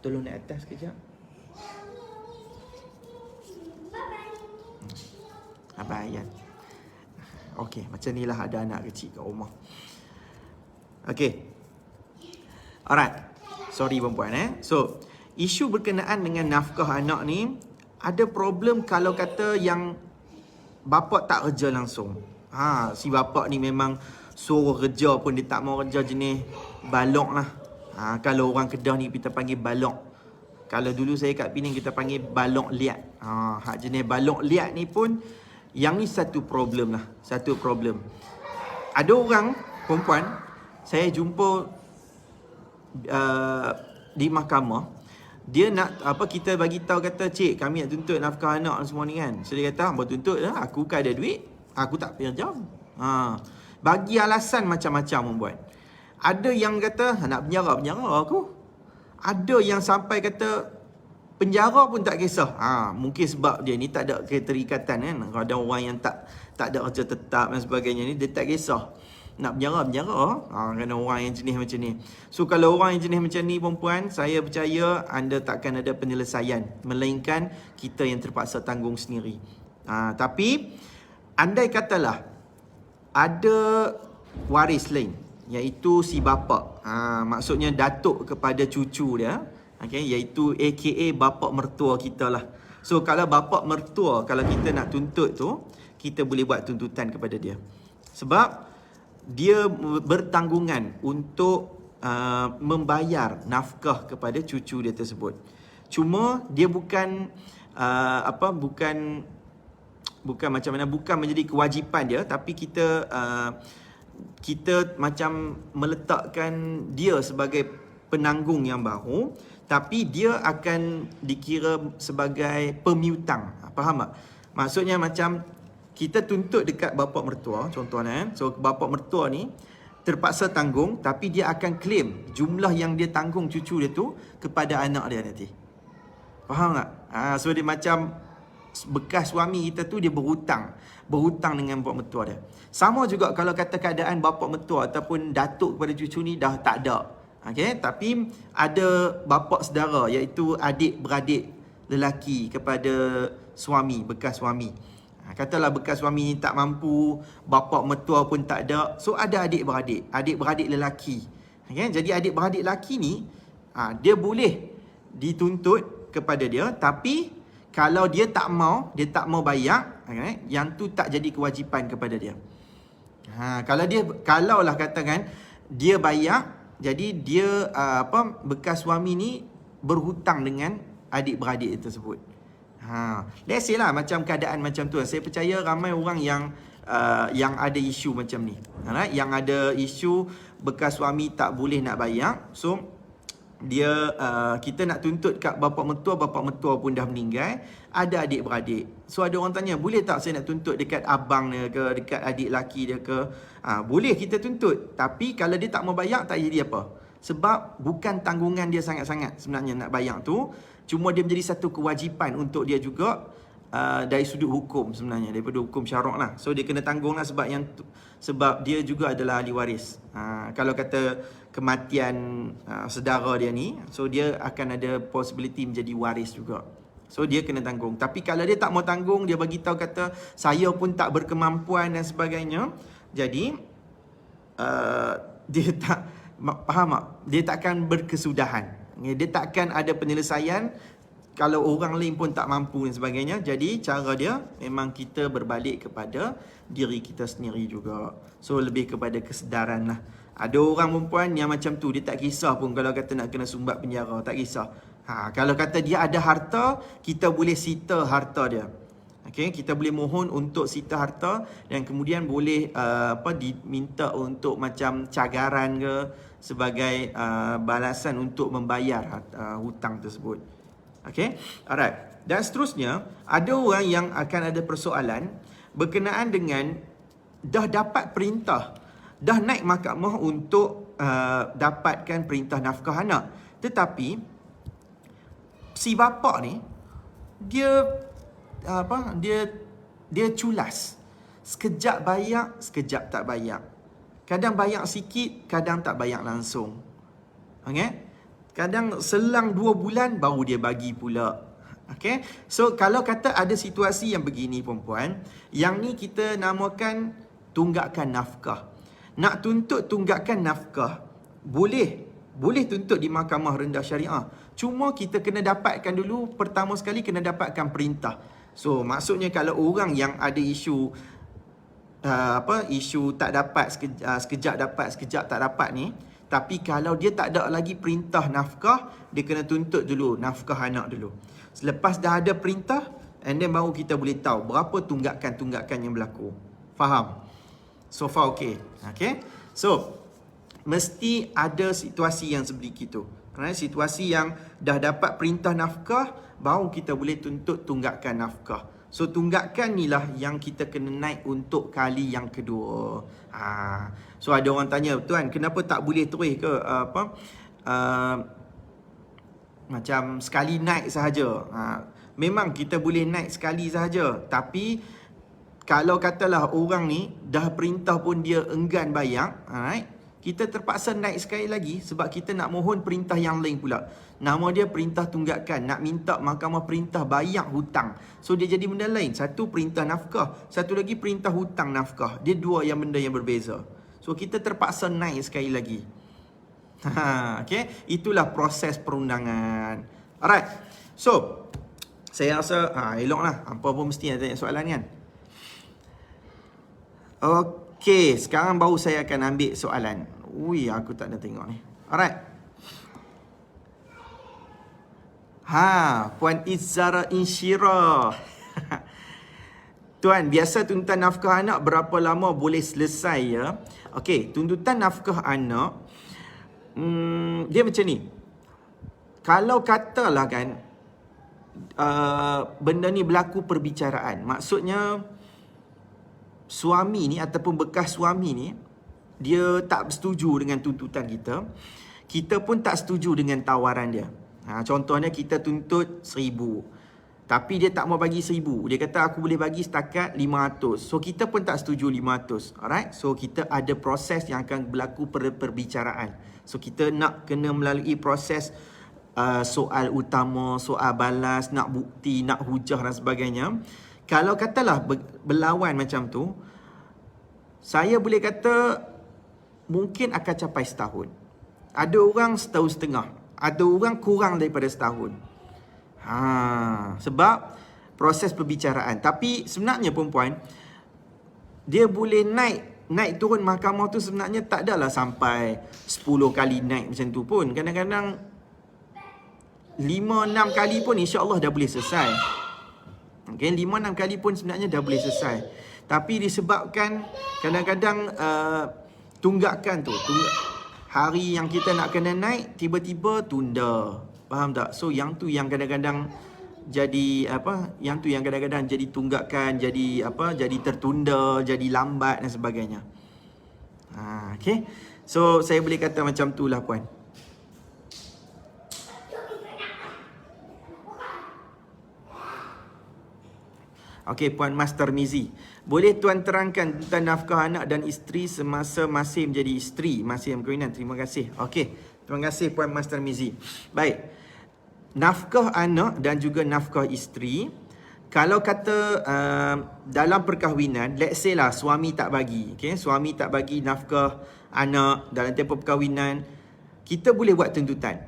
[SPEAKER 1] tolong naik atas sekejap. Abang Aryan. Okey, macam ni lah ada anak kecil kat rumah. Okey. Alright. Sorry perempuan So, isu berkenaan dengan nafkah anak ni, ada problem kalau kata yang bapa tak kerja langsung. Si bapa ni memang suruh kerja pun dia tak mau kerja, jenis balok lah. Kalau orang Kedah ni kita panggil balok. Kalau dulu saya kat Penang kita panggil balok liat. Jenis balok liat ni pun, yang ni satu problem lah. Satu problem. Ada orang perempuan saya jumpa di mahkamah, dia nak kita bagi tahu kata, cik, kami nak tuntut nafkah anak semua ni kan. So dia kata, hangpa tuntut lah, aku kan ada duit, aku tak kerja. Bagi alasan macam-macam membuat. Ada yang kata nak penjara aku. Ada yang sampai kata penjara pun tak kisah. Mungkin sebab dia ni tak ada keterikatan kan. Kalau ada orang yang tak ada kerja tetap dan sebagainya ni, dia tak kisah. Nak penjara kerana orang yang jenis macam ni. So kalau orang yang jenis macam ni perempuan, saya percaya anda takkan ada penyelesaian, melainkan kita yang terpaksa tanggung sendiri. Tapi andai katalah ada waris lain, iaitu si bapa, maksudnya datuk kepada cucu dia, iaitu aka bapa mertua kita lah. So kalau bapa mertua, kalau kita nak tuntut tu, kita boleh buat tuntutan kepada dia. Sebab dia bertanggungan untuk membayar nafkah kepada cucu dia tersebut. Cuma dia bukan bukan menjadi kewajipan dia, tapi kita macam meletakkan dia sebagai penanggung yang baru, tapi dia akan dikira sebagai pemiutang. Faham tak? Maksudnya macam kita tuntut dekat bapa mertua, contohnya. So bapa mertua ni terpaksa tanggung, tapi dia akan claim jumlah yang dia tanggung cucu dia tu kepada anak dia nanti. Faham tak? So dia macam bekas suami kita tu dia berhutang dengan bapa mertua dia. Sama juga kalau kata keadaan bapa mertua ataupun datuk kepada cucu ni dah tak ada. Tapi ada bapa saudara, iaitu adik-beradik lelaki kepada suami, bekas suami. Katalah bekas suami ni tak mampu, bapa mertua pun tak ada. So ada adik-beradik lelaki. Okay? Jadi adik-beradik lelaki ni dia boleh dituntut kepada dia, tapi kalau dia tak mau bayar, okay, yang tu tak jadi kewajipan kepada dia. Kalau lah katakan dia bayar, jadi dia bekas suami ni berhutang dengan adik-beradik tersebut. Let's say lah macam keadaan macam tu. Saya percaya ramai orang yang ada isu macam ni. Alright? Yang ada isu bekas suami tak boleh nak bayar. So dia kita nak tuntut kat bapa mertua pun dah meninggal, ada adik-beradik. So ada orang tanya, boleh tak saya nak tuntut dekat abang dia ke, dekat adik laki dia ke? Boleh kita tuntut, tapi kalau dia tak mau bayar tak jadi apa. Sebab bukan tanggungan dia sangat-sangat sebenarnya nak bayar tu. Cuma dia menjadi satu kewajipan untuk dia juga dari sudut hukum sebenarnya, daripada hukum syarak lah. So dia kena tanggung lah sebab dia juga adalah ahli waris. Kalau kata kematian saudara dia ni, so dia akan ada possibility menjadi waris juga. So dia kena tanggung. Tapi kalau dia tak mau tanggung, dia bagi tahu kata saya pun tak berkemampuan dan sebagainya. Jadi dia tak, faham tak? Dia takkan berkesudahan. Dia takkan ada penyelesaian kalau orang lain pun tak mampu dan sebagainya. Jadi cara dia memang kita berbalik kepada diri kita sendiri juga. So lebih kepada kesedaran lah. Ada orang perempuan yang macam tu, dia tak kisah pun kalau kata nak kena sumbat penjara, tak kisah. Kalau kata dia ada harta, kita boleh sita harta dia. Okay, kita boleh mohon untuk sita harta dan kemudian boleh diminta untuk macam cagaran ke sebagai balasan untuk membayar hutang tersebut. Okay, alright. Dan seterusnya, ada orang yang akan ada persoalan berkenaan dengan dah dapat perintah, dah naik mahkamah untuk dapatkan perintah nafkah anak. Tetapi si bapa ni dia culas. Sekejap bayar, sekejap tak bayar. Kadang bayar sikit, kadang tak bayar langsung. Okay? Kadang selang 2 bulan baru dia bagi pula. Okay? So kalau kata ada situasi yang begini perempuan, yang ni kita namakan tunggakan nafkah. Nak tuntut tunggakan nafkah, boleh tuntut di mahkamah rendah syariah. Cuma kita kena dapatkan dulu, pertama sekali kena dapatkan perintah. So maksudnya kalau orang yang ada isu isu tak dapat, sekejap dapat, sekejap tak dapat ni, tapi kalau dia tak ada lagi perintah nafkah, dia kena tuntut dulu nafkah anak dulu. Selepas dah ada perintah, and then baru kita boleh tahu berapa tunggakan-tunggakan yang berlaku. Faham? So far okay. Okay? So mesti ada situasi yang seperti itu. Situasi yang dah dapat perintah nafkah, baru kita boleh tuntut tunggakan nafkah. So tunggakan ni lah yang kita kena naik untuk kali yang kedua. So ada orang tanya, tuan kenapa tak boleh terus ke macam sekali naik sahaja? Memang kita boleh naik sekali sahaja, tapi kalau katalah orang ni dah perintah pun dia enggan bayar, alright, kita terpaksa naik sekali lagi sebab kita nak mohon perintah yang lain pula. Nama dia perintah tunggakan, nak minta mahkamah perintah bayar hutang. So dia jadi benda lain. Satu perintah nafkah, satu lagi perintah hutang nafkah. Dia dua yang benda yang berbeza. So kita terpaksa naik sekali lagi. Okay, itulah proses perundangan. Alright. So saya rasa eloklah. Apa pun mesti ada tanya soalan kan. Okay, sekarang baru saya akan ambil soalan. Ui, aku tak ada tengok ni. Alright. Puan Izzara Insyirah. Tuan, biasa tuntutan nafkah anak berapa lama boleh selesai ya? Okey, tuntutan nafkah anak dia macam ni. Kalau katalah kan benda ni berlaku perbicaraan, maksudnya suami ni ataupun bekas suami ni dia tak setuju dengan tuntutan kita, kita pun tak setuju dengan tawaran dia. Contohnya kita tuntut 1,000, tapi dia tak mau bagi 1,000. Dia kata aku boleh bagi setakat 500. So kita pun tak setuju 500. Alright? So kita ada proses yang akan berlaku perbicaraan. So kita nak kena melalui proses soal utama, soal balas, nak bukti, nak hujah dan sebagainya. kalau katalah berlawan macam tu, saya boleh kata mungkin akan capai setahun. Ada orang setahun setengah, ada orang kurang daripada setahun. Sebab proses perbicaraan. Tapi sebenarnya perempuan, dia boleh naik turun mahkamah tu sebenarnya tak adalah sampai 10 kali naik macam tu pun. Kadang-kadang 5-6 kali pun insya-Allah dah boleh selesai. Okay, 5-6 kali pun sebenarnya dah boleh selesai. Tapi disebabkan kadang-kadang tunggakan tu, hari yang kita nak kena naik tiba-tiba tunda. Faham tak? So yang tu yang kadang-kadang jadi yang tu yang kadang-kadang jadi tunggakan, jadi jadi tertunda, jadi lambat dan sebagainya. Okay. So saya boleh kata macam tu lah puan. Okey, Puan Master Mizi. Boleh tuan terangkan tentang nafkah anak dan isteri semasa masih menjadi isteri, masih berkahwinan? Terima kasih. Okey, terima kasih Puan Master Mizi. Baik. Nafkah anak dan juga nafkah isteri, kalau kata dalam perkahwinan, let's say lah suami tak bagi, okay? Suami tak bagi nafkah anak dalam tempoh perkahwinan, kita boleh buat tuntutan.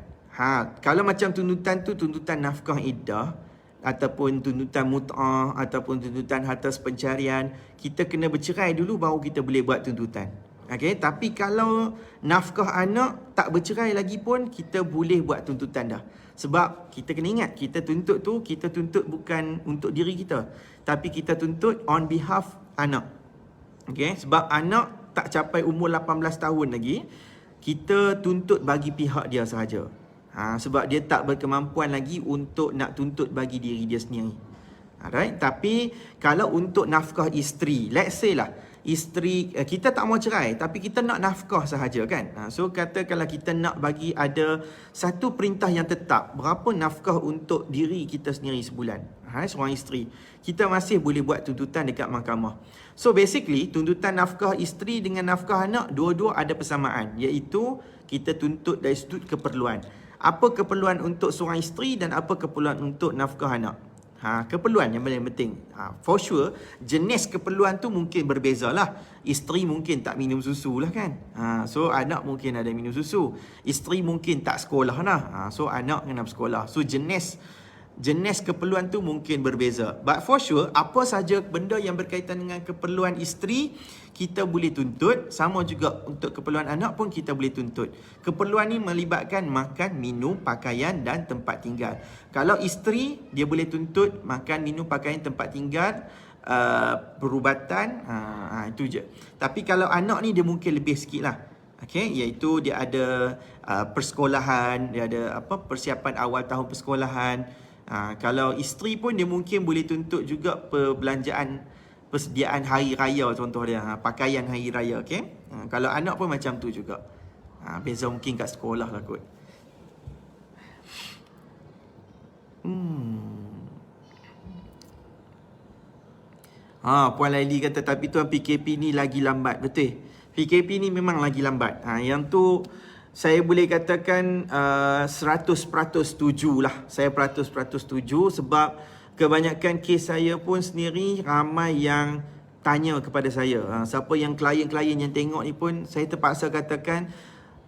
[SPEAKER 1] Kalau macam tuntutan tu tuntutan nafkah iddah, ataupun tuntutan mut'ah, ataupun tuntutan harta pencarian, kita kena bercerai dulu baru kita boleh buat tuntutan. Okay? Tapi kalau nafkah anak tak bercerai lagi pun, kita boleh buat tuntutan dah. Sebab kita kena ingat, kita tuntut bukan untuk diri kita, tapi kita tuntut on behalf anak. Okay? Sebab anak tak capai umur 18 tahun lagi, kita tuntut bagi pihak dia sahaja. Sebab dia tak berkemampuan lagi untuk nak tuntut bagi diri dia sendiri. Alright? Tapi kalau untuk nafkah isteri, let's say lah isteri, kita tak mau cerai tapi kita nak nafkah sahaja kan. So katakanlah kita nak bagi ada satu perintah yang tetap, berapa nafkah untuk diri kita sendiri sebulan, seorang isteri, kita masih boleh buat tuntutan dekat mahkamah. So basically tuntutan nafkah isteri dengan nafkah anak dua-dua ada persamaan, iaitu kita tuntut dari sudut keperluan. Apa keperluan untuk seorang isteri dan apa keperluan untuk nafkah anak. Keperluan yang paling penting. For sure, jenis keperluan tu mungkin berbeza lah. Isteri mungkin tak minum susu lah kan. So anak mungkin ada minum susu. Isteri mungkin tak sekolah lah. So anak kena bersekolah. So jenis keperluan tu mungkin berbeza. But for sure, apa saja benda yang berkaitan dengan keperluan isteri, kita boleh tuntut. Sama juga untuk keperluan anak pun kita boleh tuntut. Keperluan ni melibatkan makan, minum, pakaian dan tempat tinggal. Kalau isteri, dia boleh tuntut makan, minum, pakaian, tempat tinggal, perubatan, itu je. Tapi kalau anak ni dia mungkin lebih sikit lah. Okay, iaitu dia ada persekolahan, dia ada persiapan awal tahun persekolahan. Kalau isteri pun dia mungkin boleh tuntut juga perbelanjaan, persediaan hari raya, contoh dia, pakaian hari raya, okay? Kalau anak pun macam tu juga. Beza mungkin kat sekolah lah kot. Puan Laili kata, tapi tuan PKP ni lagi lambat. Betul. PKP ni memang lagi lambat. Yang tu saya boleh katakan 100% setuju lah. Saya 100% setuju sebab kebanyakan kes saya pun sendiri ramai yang tanya kepada saya. Siapa yang klien-klien yang tengok ni pun saya terpaksa katakan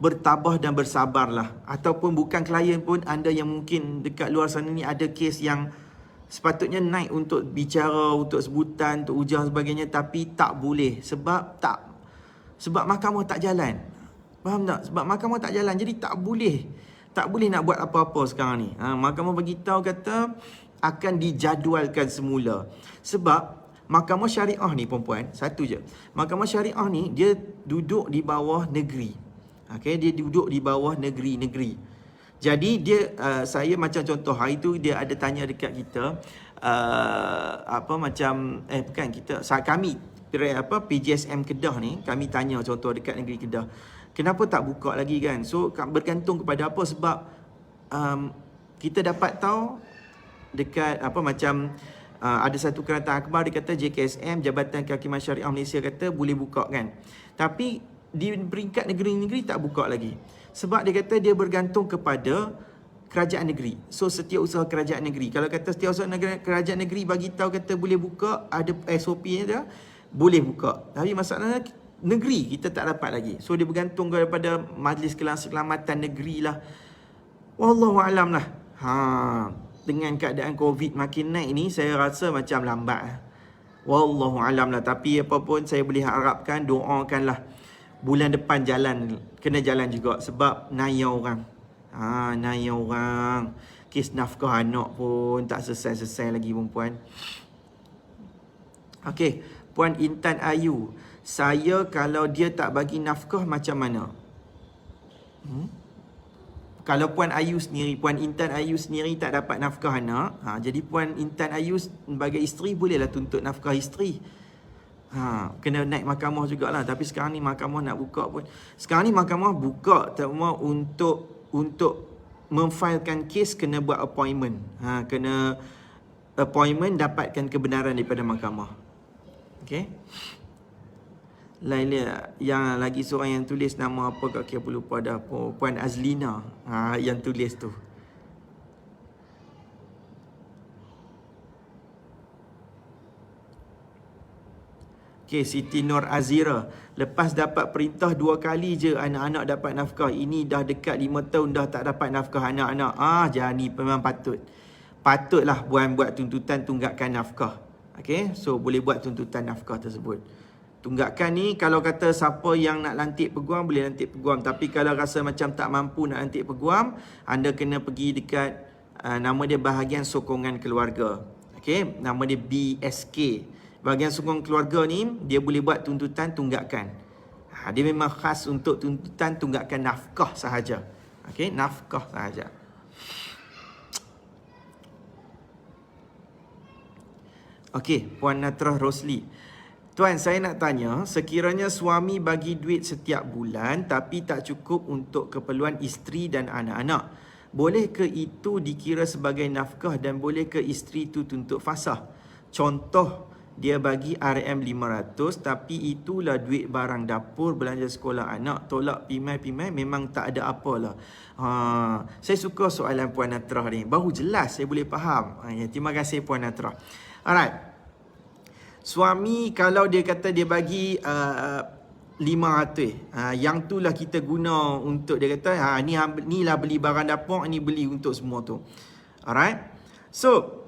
[SPEAKER 1] bertabah dan bersabarlah. Ataupun bukan klien pun, anda yang mungkin dekat luar sana ni ada kes yang sepatutnya naik untuk bicara, untuk sebutan, untuk ujar sebagainya, tapi tak boleh sebab mahkamah tak jalan. Faham tak? Sebab mahkamah tak jalan, jadi tak boleh nak buat apa-apa sekarang ni. Mahkamah bagi tahu kata akan dijadualkan semula. Sebab mahkamah syariah ni perempuan, satu je. Mahkamah syariah ni dia duduk di bawah negeri. Okay, dia duduk di bawah negeri-negeri. Jadi dia saya macam contoh hari tu dia ada tanya dekat kita bukan kita, kami PJSM Kedah ni, kami tanya contoh dekat negeri Kedah, kenapa tak buka lagi kan? So bergantung kepada apa, sebab kita dapat tahu dekat ada satu kereta akhbar dia kata JKSM, Jabatan Kehakiman Syariah Malaysia kata boleh buka kan. Tapi di peringkat negeri-negeri tak buka lagi. Sebab dia kata dia bergantung kepada kerajaan negeri. So setiausaha kerajaan negeri. Kalau kata setiausaha kerajaan negeri bagi tahu kata boleh buka, ada SOP dia, boleh buka. Tapi masalahnya negeri kita tak dapat lagi. So dia bergantung kepada Majlis Keselamatan Negeri lah. Wallahu alam lah. Dengan keadaan COVID makin naik ni, saya rasa macam lambat lah. Wallahu alam lah. Tapi apa pun saya boleh harapkan, doakanlah bulan depan kena jalan juga. Sebab naya orang. Naya orang. Kes nafkah anak pun tak selesai-selesai lagi perempuan. Okey, Puan Intan Ayu. Saya kalau dia tak bagi nafkah macam mana? Kalau Puan Intan Ayu sendiri tak dapat nafkah anak, jadi Puan Intan Ayu sebagai isteri bolehlah tuntut nafkah isteri. Kena naik mahkamah jugalah. Tapi sekarang ni mahkamah nak buka pun. Sekarang ni mahkamah buka terutama untuk memfailkan kes kena buat appointment. Kena appointment dapatkan kebenaran daripada mahkamah. Okey. Laila, yang lagi seorang yang tulis nama apa kat kia lupa dah. Puan Azlina yang tulis tu. Okey, Siti Nur Azira. Lepas dapat perintah 2 kali je anak-anak dapat nafkah. Ini dah dekat 5 tahun dah tak dapat nafkah anak-anak. Jadi memang patutlah buat tuntutan tunggakan nafkah. Okey, so boleh buat tuntutan nafkah tersebut. Tunggakan ni kalau kata siapa yang nak lantik peguam boleh lantik peguam. Tapi kalau rasa macam tak mampu nak lantik peguam, anda kena pergi dekat nama dia Bahagian Sokongan Keluarga. Okey, nama dia BSK. Bahagian Sokongan Keluarga ni dia boleh buat tuntutan tunggakan. Dia memang khas untuk tuntutan tunggakan nafkah sahaja. Okey, nafkah sahaja. Okey, Puan Natrah Rosli. Tuan, saya nak tanya, sekiranya suami bagi duit setiap bulan tapi tak cukup untuk keperluan isteri dan anak-anak, boleh ke itu dikira sebagai nafkah dan boleh ke isteri tu tuntut fasah? Contoh, dia bagi RM500 tapi itulah duit barang dapur, belanja sekolah anak, tolak pimai-pimai, memang tak ada apalah. Saya suka soalan Puan Natrah ni. Baru jelas saya boleh faham. Terima kasih Puan Natrah. Alright. Suami kalau dia kata dia bagi 500, yang tu lah kita guna untuk, dia kata ni lah beli barang dapur, ni beli untuk semua tu. Alright. So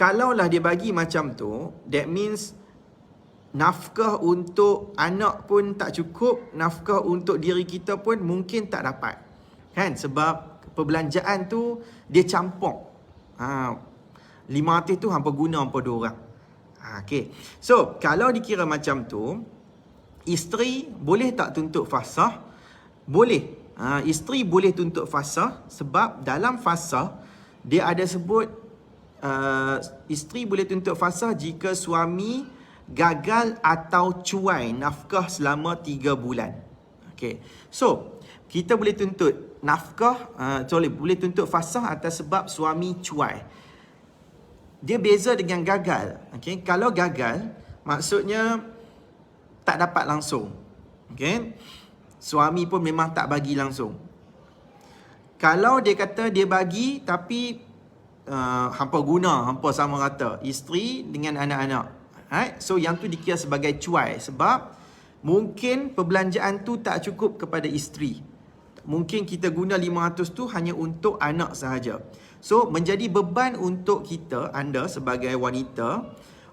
[SPEAKER 1] kalaulah dia bagi macam tu, that means nafkah untuk anak pun tak cukup, nafkah untuk diri kita pun mungkin tak dapat. Kan? Sebab perbelanjaan tu dia campur. 500 tu hampa guna hampa 2 orang. Okay. So, kalau dikira macam tu, isteri boleh tak tuntut fasah? Boleh. Isteri boleh tuntut fasah sebab dalam fasah dia ada sebut isteri boleh tuntut fasah jika suami gagal atau cuai nafkah selama 3 bulan. Okay. So, kita boleh tuntut nafkah, boleh tuntut fasah atas sebab suami cuai. Dia beza dengan gagal. Okay? Kalau gagal, maksudnya tak dapat langsung. Okay? Suami pun memang tak bagi langsung. Kalau dia kata dia bagi tapi hampa guna, hampa sama rata, isteri dengan anak-anak. Right? So yang tu dikira sebagai cuai sebab mungkin perbelanjaan tu tak cukup kepada isteri. Mungkin kita guna 500 tu hanya untuk anak sahaja. So, menjadi beban untuk kita, anda sebagai wanita,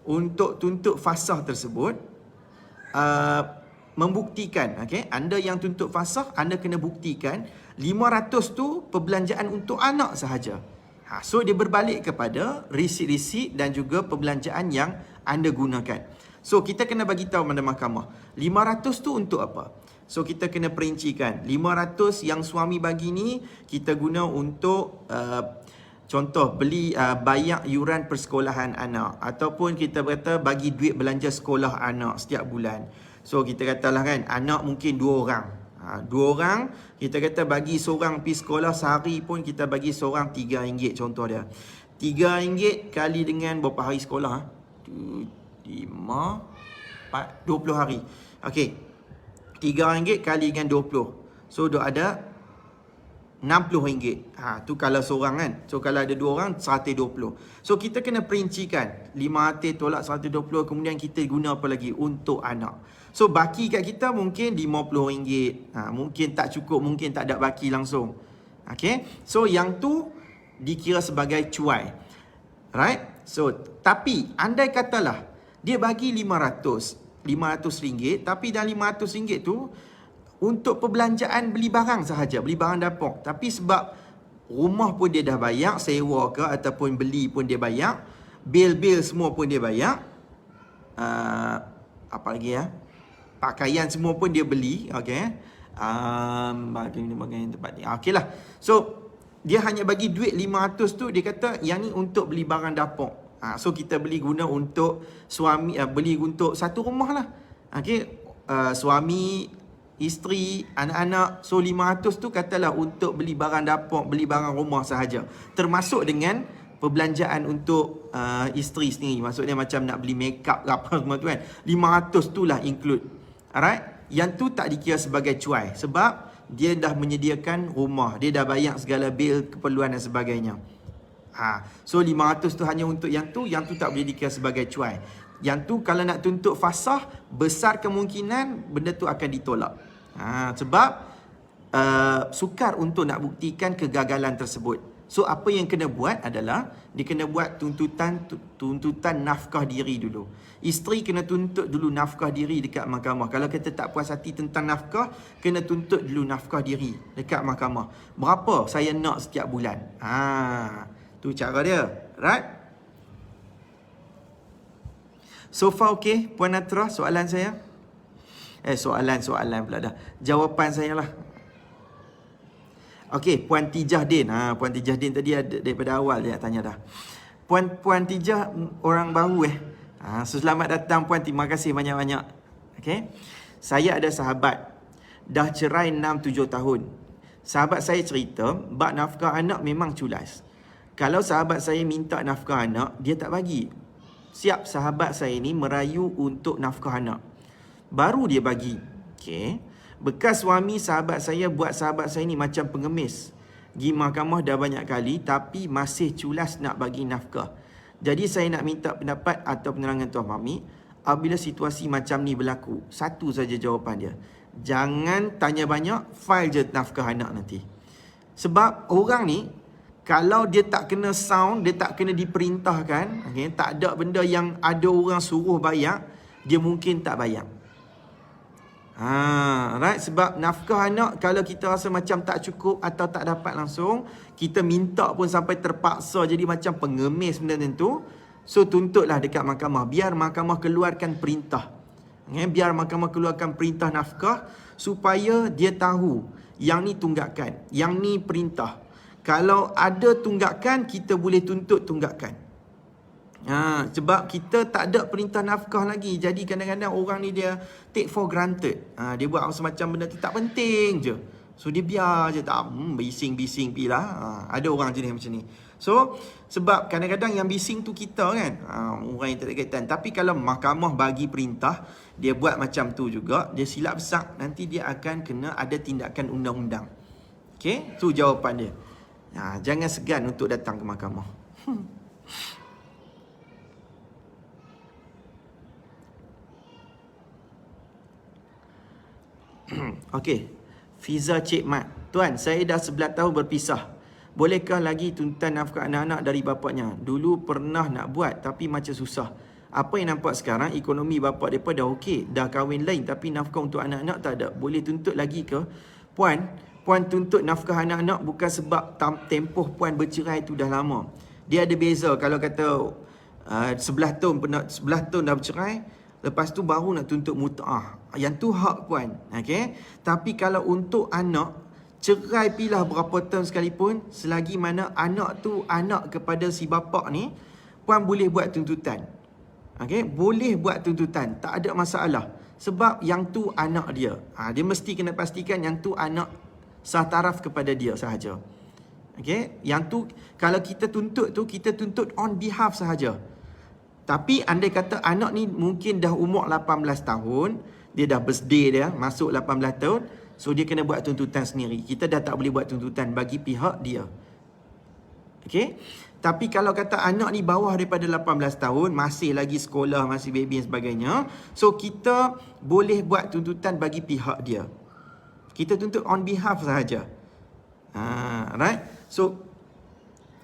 [SPEAKER 1] untuk tuntut fasah tersebut, membuktikan, okay? Anda yang tuntut fasah, anda kena buktikan 500 tu perbelanjaan untuk anak sahaja. So, dia berbalik kepada risit-risit dan juga perbelanjaan yang anda gunakan. So, kita kena bagi tahu pada mahkamah, 500 tu untuk apa? So, kita kena perincikan. 500 yang suami bagi ni, kita guna untuk contoh, beli bayar yuran persekolahan anak. Ataupun kita kata bagi duit belanja sekolah anak setiap bulan. So, kita katalah kan, anak mungkin 2 orang. 2 orang, kita kata bagi seorang pergi sekolah sehari pun kita bagi seorang RM3 contoh dia. RM3 kali dengan berapa hari sekolah? 5, 4, 20 hari. Okey. RM3 kali dengan 20. So, dah ada RM60. Tu kalau seorang kan. So kalau ada 2 orang RM120. So kita kena perincikan 500 tolak RM120, kemudian kita guna apa lagi untuk anak. So baki kat kita mungkin RM50. Mungkin tak cukup, mungkin tak ada baki langsung. Okay. So yang tu dikira sebagai cuai. Right? So tapi andai katalah dia bagi RM500, tapi dalam RM500 tu untuk perbelanjaan beli barang sahaja, beli barang dapur. Tapi sebab rumah pun dia dah bayar, sewa ke ataupun beli pun dia bayar, bil-bil semua pun dia bayar. Apa lagi ya? Pakaian semua pun dia beli, okey. Bagian tempat ni. Okeylah. So dia hanya bagi duit 500 tu, dia kata yang ni untuk beli barang dapur. So kita beli guna untuk suami, beli untuk satu rumah lah. Okey, suami, isteri, anak-anak. So 500 tu katalah untuk beli barang dapur, beli barang rumah sahaja. Termasuk dengan perbelanjaan untuk isteri sendiri. Maksudnya macam nak beli makeup ke apa semua tu kan. 500 tu lah include. Alright? Yang tu tak dikira sebagai cuai. Sebab dia dah menyediakan rumah, dia dah bayar segala bil, keperluan dan sebagainya. So 500 tu hanya untuk yang tu tak boleh dikira sebagai cuai. Yang tu kalau nak tuntut fasah, besar kemungkinan benda tu akan ditolak. Sebab sukar untuk nak buktikan kegagalan tersebut. So apa yang kena buat adalah dia kena buat tuntutan nafkah diri dulu. Isteri kena tuntut dulu nafkah diri dekat mahkamah. Kalau kita tak puas hati tentang nafkah, kena tuntut dulu nafkah diri dekat mahkamah. Berapa saya nak setiap bulan? Tu cara dia, right? So far okay, Puan Natra, soalan saya? Soalan pula dah. Jawapan saya lah. Okey, Puan Tijah Din. Puan Tijah Din tadi ada daripada awal dia nak tanya dah. Puan Tijah orang baru So selamat datang Puan, terima kasih banyak-banyak. Okey. Saya ada sahabat dah cerai 6-7 tahun. Sahabat saya cerita, bab nafkah anak memang culas. Kalau sahabat saya minta nafkah anak, dia tak bagi. Siap sahabat saya ni merayu untuk nafkah anak. Baru dia bagi. Okey. Bekas suami sahabat saya buat sahabat saya ni macam pengemis. Pergi mahkamah dah banyak kali tapi masih culas nak bagi nafkah. Jadi saya nak minta pendapat atau penerangan Tuan Fahmi apabila situasi macam ni berlaku. Satu saja jawapan dia. Jangan tanya banyak, file je nafkah anak nanti. Sebab orang ni kalau dia tak kena sound, dia tak kena diperintahkan, tak ada benda yang ada orang suruh bayar, dia mungkin tak bayar. Right? Sebab nafkah anak kalau kita rasa macam tak cukup atau tak dapat langsung, kita minta pun sampai terpaksa jadi macam pengemis benda tu. So tuntutlah dekat mahkamah, biar mahkamah keluarkan perintah. Biar mahkamah keluarkan perintah nafkah supaya dia tahu yang ni tunggakan, yang ni perintah. Kalau ada tunggakan, kita boleh tuntut tunggakan. Sebab kita tak ada perintah nafkah lagi. Jadi kadang-kadang orang ni dia take for granted. Dia buat semacam benda tu tak penting je. So dia biar je, tak bising-bising pilah. Ada orang jenis macam ni. So sebab kadang-kadang yang bising tu kita kan, orang yang tak ada kaitan. Tapi kalau mahkamah bagi perintah, dia buat macam tu juga, dia silap besar, nanti dia akan kena ada tindakan undang-undang. Okay, tu jawapan dia. Jangan segan untuk datang ke mahkamah. Okey, Fiza Cik Mat. Tuan, saya dah 11 tahun berpisah. Bolehkah lagi tuntutan nafkah anak-anak dari bapaknya? Dulu pernah nak buat tapi macam susah. Apa yang nampak sekarang, ekonomi bapak mereka dah okey, dah kahwin lain tapi nafkah untuk anak-anak tak ada. Boleh tuntut lagi ke? Puan tuntut nafkah anak-anak bukan sebab tempoh puan bercerai tu dah lama. Dia ada beza kalau kata 11 tahun dah bercerai, lepas tu baru nak tuntut mut'ah. Yang tu hak puan. Okay? Tapi kalau untuk anak, cerai pilah berapa tahun sekalipun, selagi mana anak tu anak kepada si bapak ni, puan boleh buat tuntutan. Okay? Boleh buat tuntutan. Tak ada masalah. Sebab yang tu anak dia. Dia mesti kena pastikan yang tu anak sah taraf kepada dia sahaja. Okay? Yang tu, kalau kita tuntut tu, kita tuntut on behalf sahaja. Tapi andai kata anak ni mungkin dah umur 18 tahun, dia dah birthday dia, masuk 18 tahun, So dia kena buat tuntutan sendiri. Kita dah tak boleh buat tuntutan bagi pihak dia. Okey? Tapi kalau kata anak ni bawah daripada 18 tahun, masih lagi sekolah, masih baby dan sebagainya, so kita boleh buat tuntutan bagi pihak dia. Kita tuntut on behalf sahaja. Right? So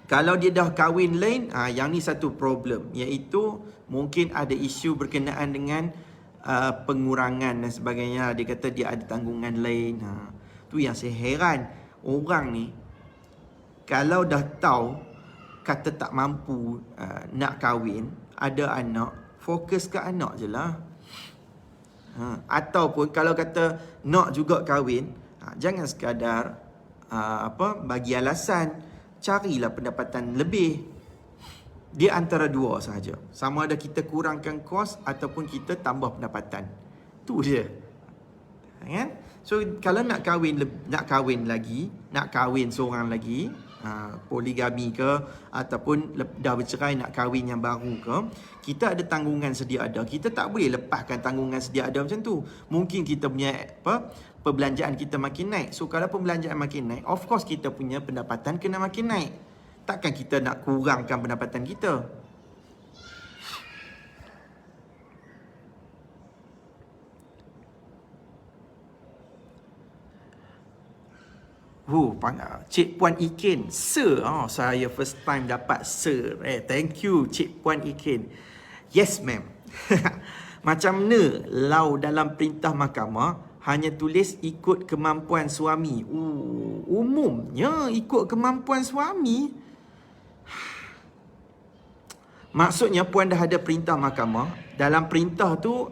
[SPEAKER 1] kalau dia dah kahwin lain, yang ni satu problem, iaitu mungkin ada isu berkenaan dengan pengurangan dan sebagainya. Dia kata dia ada tanggungan lain. Tu yang saya heran. Orang ni kalau dah tahu kata tak mampu nak kahwin, ada anak, fokus ke anak je lah. Ataupun kalau kata nak juga kahwin, jangan sekadar bagi alasan, carilah pendapatan lebih. Dia antara dua sahaja. Sama ada kita kurangkan kos ataupun kita tambah pendapatan. Tu je. Kan? So kalau nak kahwin lagi, nak kahwin seorang lagi, poligami ke ataupun dah bercerai nak kahwin yang baru ke, kita ada tanggungan sedia ada. Kita tak boleh lepaskan tanggungan sedia ada macam tu. Mungkin kita punya perbelanjaan kita makin naik. So kalau perbelanjaan makin naik, of course kita punya pendapatan kena makin naik. Takkan kita nak kurangkan pendapatan kita. Cik Puan Ikin, Sir. Saya first time dapat Sir. Thank you Cik Puan Ikin. Yes ma'am. Macam mana lau dalam perintah mahkamah hanya tulis ikut kemampuan suami? Umumnya ikut kemampuan suami. Maksudnya puan dah ada perintah mahkamah. Dalam perintah tu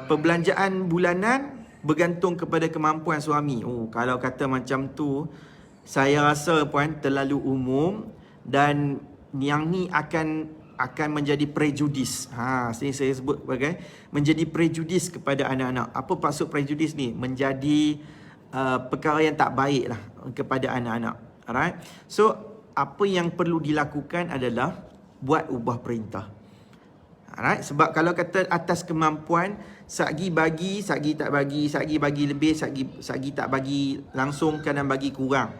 [SPEAKER 1] perbelanjaan bulanan bergantung kepada kemampuan suami. Kalau kata macam tu, saya rasa puan terlalu umum dan yang ni akan menjadi prejudis. Sini saya sebut sebagai menjadi prejudis kepada anak-anak. Apa maksud prejudis ni? Menjadi perkara yang tak baik lah kepada anak-anak. Alright. So apa yang perlu dilakukan adalah buat ubah perintah. Alright. Sebab kalau kata atas kemampuan, sagi bagi, sagi tak bagi, sagi bagi lebih, sagi tak bagi langsung, kadang bagi kurang.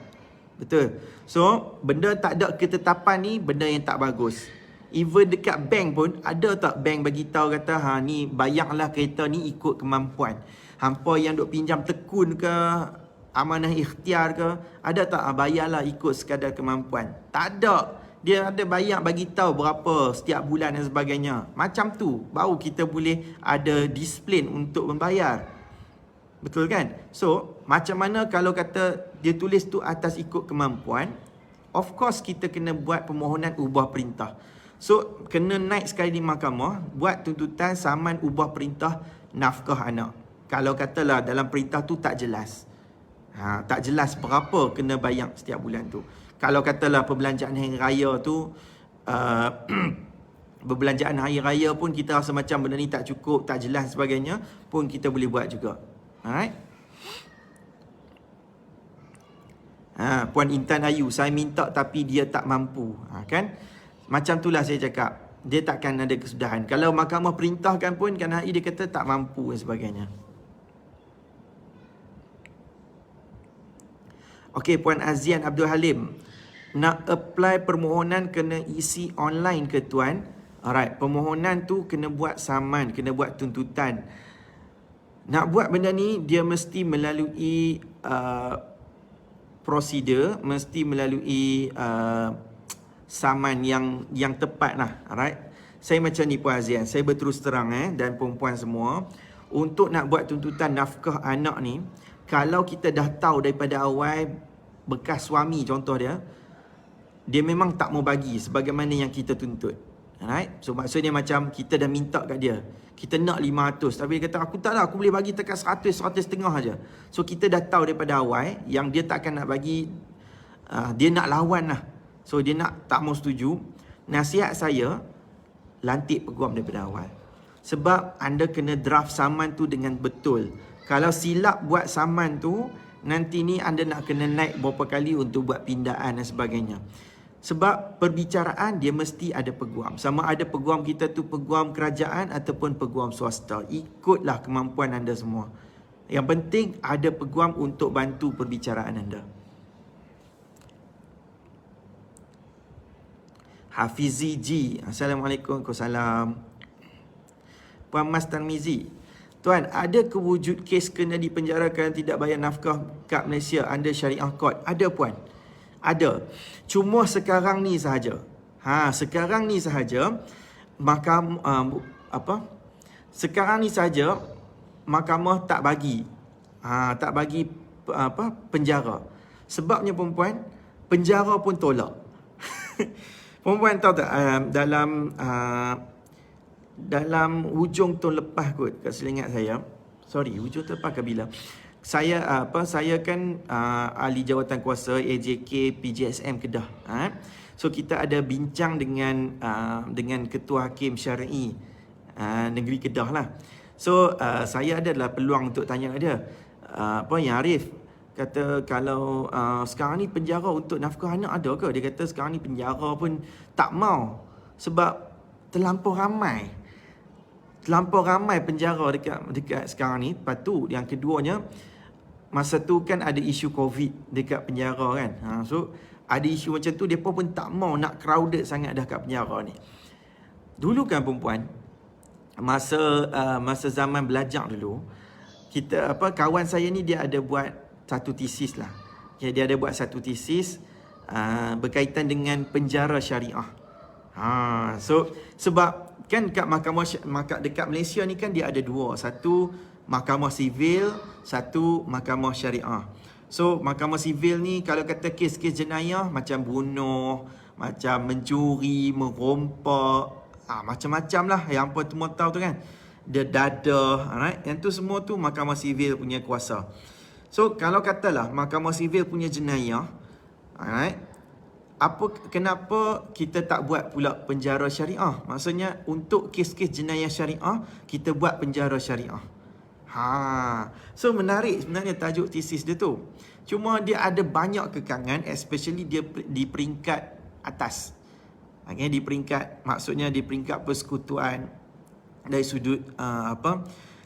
[SPEAKER 1] Betul. So benda tak ada ketetapan ni benda yang tak bagus. Even dekat bank pun, ada tak bank bagi tahu kata ni bayarlah kereta ni ikut kemampuan. Hampa yang duk pinjam tekun ke, amanah ikhtiar ke, ada tak bayarlah ikut sekadar kemampuan? Tak ada. Dia ada bayar bagi tahu berapa setiap bulan dan sebagainya. Macam tu baru kita boleh ada disiplin untuk membayar. Betul kan? So, macam mana kalau kata dia tulis tu atas ikut kemampuan, of course kita kena buat permohonan ubah perintah. So, kena naik sekali di mahkamah, buat tuntutan saman ubah perintah nafkah anak. Kalau katalah dalam perintah tu tak jelas. Tak jelas berapa kena bayar setiap bulan tu. Kalau katalah perbelanjaan hari raya tu, perbelanjaan hari raya pun kita rasa macam benda ni tak cukup, tak jelas sebagainya, pun kita boleh buat juga. Alright? Puan Intan Ayu, saya minta tapi dia tak mampu. Kan? Macam itulah saya cakap. Dia takkan ada kesudahan. Kalau mahkamah perintahkan pun, kan hari dia kata tak mampu dan sebagainya. Okey, Puan Azian Abdul Halim. Nak apply permohonan kena isi online ke tuan? Alright, permohonan tu kena buat saman, kena buat tuntutan. Nak buat benda ni, dia mesti melalui prosedur, mesti melalui saman yang tepat lah. Alright. Saya macam ni Puan Azian, saya berterus terang dan perempuan semua, untuk nak buat tuntutan nafkah anak ni, kalau kita dah tahu daripada awal bekas suami contoh dia memang tak mau bagi sebagaimana yang kita tuntut. Alright. So maksudnya macam kita dah minta kat dia, kita nak 500, tapi dia kata aku tak lah, aku boleh bagi tekan 100, 100 setengah aja. So kita dah tahu daripada awal yang dia takkan nak bagi, dia nak lawan lah. So dia tak mau setuju. Nasihat saya, lantik peguam daripada awal. Sebab anda kena draft saman tu dengan betul. Kalau silap buat saman tu, nanti ni anda nak kena naik berapa kali untuk buat pindaan dan sebagainya. Sebab perbicaraan dia mesti ada peguam. Sama ada peguam kita tu peguam kerajaan ataupun peguam swasta. Ikutlah kemampuan anda semua. Yang penting ada peguam untuk bantu perbicaraan anda. Hafizi G. Assalamualaikum. Waalaikumsalam. Puan Mas Tarmizi. Tuan, ada kewujud kes kena dipenjara kerana tidak bayar nafkah kat Malaysia under syariah court? Ada puan. Ada. Cuma sekarang ni sahaja. Sekarang ni sahaja sekarang ni sahaja mahkamah tak bagi penjara. Sebabnya perempuan, penjara pun tolak. Perempuan tahu tak, dalam hujung tahun lepas kot, kat selingat saya, hujung tahun lepas ke bila, saya kan ahli jawatan kuasa AJK PJSM Kedah. So kita ada bincang dengan Ketua Hakim Syar'i Negeri Kedah lah. So saya adalah peluang untuk tanya dia, yang Arif kata kalau sekarang ni penjara untuk nafkah anak ada ke? Dia kata sekarang ni penjara pun tak mau sebab terlampau ramai penjara dekat sekarang ni. Lepas tu yang keduanya, masa tu kan ada isu COVID dekat penjara kan. So ada isu macam tu, depa pun tak mau nak crowded sangat dah kat penjara ni. Dulu kan perempuan, masa zaman belajar dulu, kita kawan saya ni dia ada buat satu tesis lah. Okay, dia ada buat satu tesis berkaitan dengan penjara syariah. So sebab kan kat dekat Malaysia ni kan dia ada dua, satu mahkamah sivil, satu mahkamah syariah. So mahkamah sivil ni kalau kata kes-kes jenayah macam bunuh, macam mencuri, merompak, macam-macam lah yang apa semua tahu tu kan, dia dadah, alright? Yang tu semua tu mahkamah sivil punya kuasa. So kalau katalah mahkamah sivil punya jenayah, alright, kenapa kita tak buat pula penjara syariah? Maksudnya untuk kes-kes jenayah syariah kita buat penjara syariah. So menarik sebenarnya tajuk tesis dia tu. Cuma dia ada banyak kekangan, especially dia di peringkat atas. Di peringkat, maksudnya di peringkat persekutuan dari sudut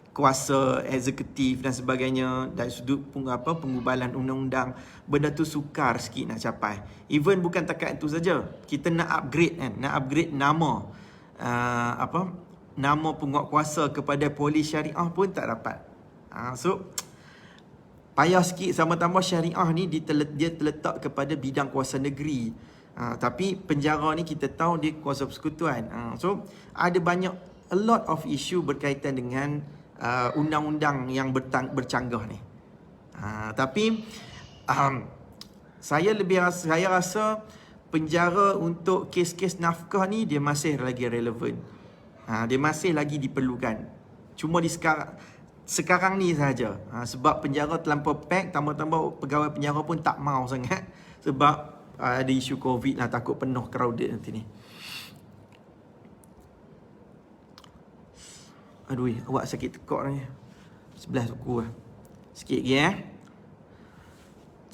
[SPEAKER 1] kuasa eksekutif dan sebagainya, dari sudut pengubalan undang-undang, benda tu sukar sikit nak capai. Even bukan takat itu saja, kita nak upgrade kan, nak upgrade nama nama penguatkuasa kepada polis syariah pun tak dapat. So payah sikit, sama tambah syariah ni dia terletak kepada bidang kuasa negeri. Tapi penjara ni kita tahu dia kuasa persekutuan. So ada banyak, a lot of issue berkaitan dengan undang-undang yang bercanggah ni. Tapi saya rasa penjara untuk kes-kes nafkah ni dia masih lagi relevan. Dia masih lagi diperlukan. Cuma di sekarang ni sahaja. Sebab penjara terlampau pack, tambah-tambah pegawai penjara pun tak mau sangat sebab ada isu COVID lah, takut penuh crowded nanti ni. Aduh, awak sakit tekak ni. Sebelah suku lah. Sikit lagi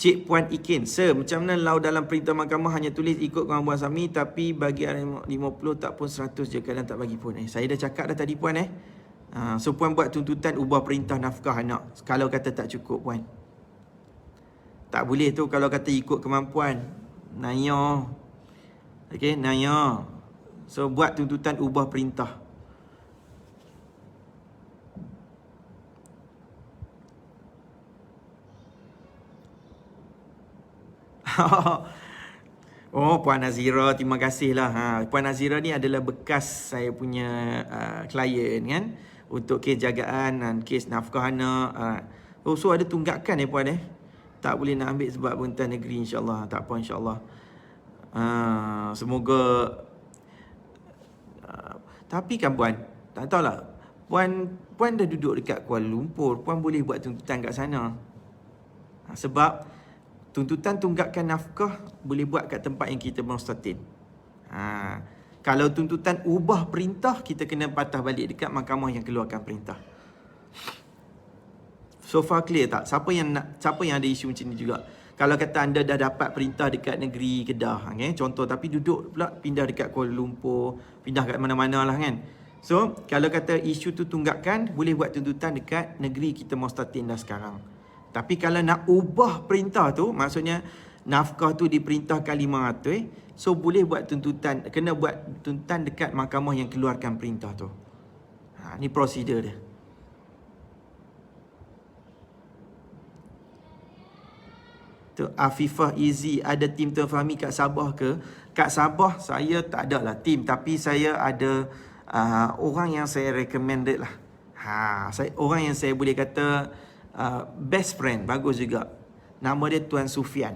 [SPEAKER 1] Cik Puan Ikin, Sir, macam mana lau dalam perintah mahkamah hanya tulis ikut kemampuan suami, tapi bagi 50 tak pun 100 je, kadang tak bagi pun. Saya dah cakap dah tadi Puan So Puan buat tuntutan ubah perintah nafkah anak kalau kata tak cukup Puan. Tak boleh tu kalau kata ikut kemampuan. Naya. Okay, naya. So buat tuntutan ubah perintah. Oh, Puan Nazira, terima kasih lah. Puan Nazira ni adalah bekas saya punya klien kan, untuk kes jagaan dan kes nafkah anak. So ada tunggakan Puan tak boleh nak ambil sebab perintah negeri, insyaAllah. Tak apa, insyaAllah. Semoga tapi kan Puan, tak tahulah, Puan dah duduk dekat Kuala Lumpur, Puan boleh buat tuntutan kat sana. Sebab tuntutan tunggakan nafkah boleh buat kat tempat yang kita mustatin. Kalau tuntutan ubah perintah, kita kena patah balik dekat mahkamah yang keluarkan perintah. So far clear tak? Siapa yang ada isu macam ni juga? Kalau kata anda dah dapat perintah dekat negeri Kedah, contoh, tapi duduk pula pindah dekat Kuala Lumpur, pindah kat mana-mana lah kan. So, kalau kata isu tu tunggakan, boleh buat tuntutan dekat negeri kita mustatin dah sekarang. Tapi kalau nak ubah perintah tu, maksudnya nafkah tu diperintahkan 500, so boleh buat tuntutan, kena buat tuntutan dekat mahkamah yang keluarkan perintah tu. Ni prosedur dia. Tu Afifah Easy, ada tim Tuan Fahmi kat Sabah ke? Kat Sabah saya tak ada lah tim, tapi saya ada orang yang saya recommended lah. Orang yang saya boleh kata best friend, bagus juga. Nama dia Tuan Sufian.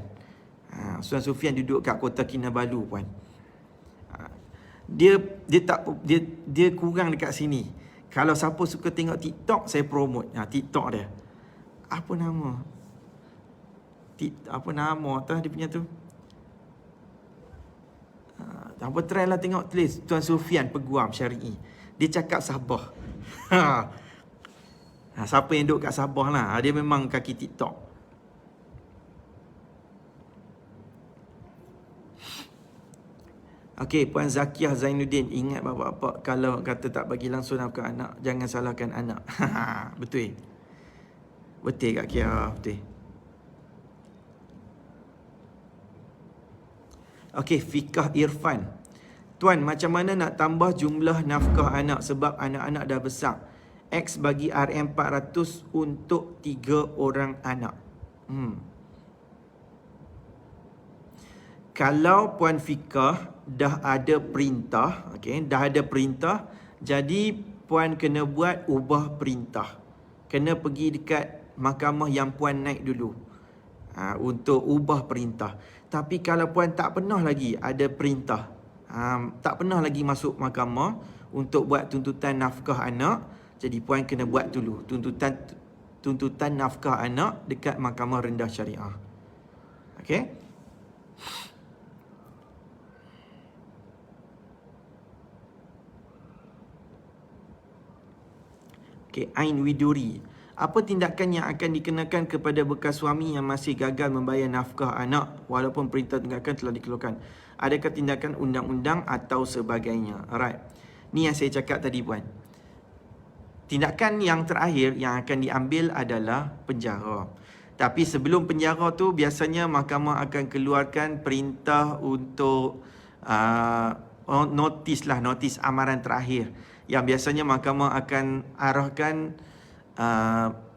[SPEAKER 1] Tuan Sufian duduk kat Kota Kinabalu puan. Dia kurang dekat sini. Kalau siapa suka tengok TikTok, saya promote TikTok dia. Apa nama tah dia punya tu? Apa try lah tengok, tulis Tuan Sufian Peguam Syari'i. Dia cakap Sabah. Siapa yang duduk kat Sabah lah, dia memang kaki TikTok. Okey, Puan Zakiah Zainuddin, ingat bapak-bapak kalau kata tak bagi langsung nafkah anak, jangan salahkan anak. Betul. Betul Kak Kia, betul. Okey, Fikah Irfan. Tuan, macam mana nak tambah jumlah nafkah anak sebab anak-anak dah besar? X bagi RM400 untuk 3 orang anak. Kalau Puan Fikah dah ada perintah, dah ada perintah, jadi Puan kena buat ubah perintah. Kena pergi dekat mahkamah yang Puan naik dulu untuk ubah perintah. Tapi kalau Puan tak pernah lagi ada perintah, tak pernah lagi masuk mahkamah untuk buat tuntutan nafkah anak, jadi Puan kena buat dulu tuntutan nafkah anak dekat Mahkamah Rendah Syariah. Okey? Okey, Ain Widuri. Apa tindakan yang akan dikenakan kepada bekas suami yang masih gagal membayar nafkah anak walaupun perintah tunggakan telah dikeluarkan? Adakah tindakan undang-undang atau sebagainya? Alright. Ni yang saya cakap tadi puan. Tindakan yang terakhir yang akan diambil adalah penjara. Tapi sebelum penjara tu biasanya mahkamah akan keluarkan perintah untuk notis amaran terakhir. Yang biasanya mahkamah akan arahkan,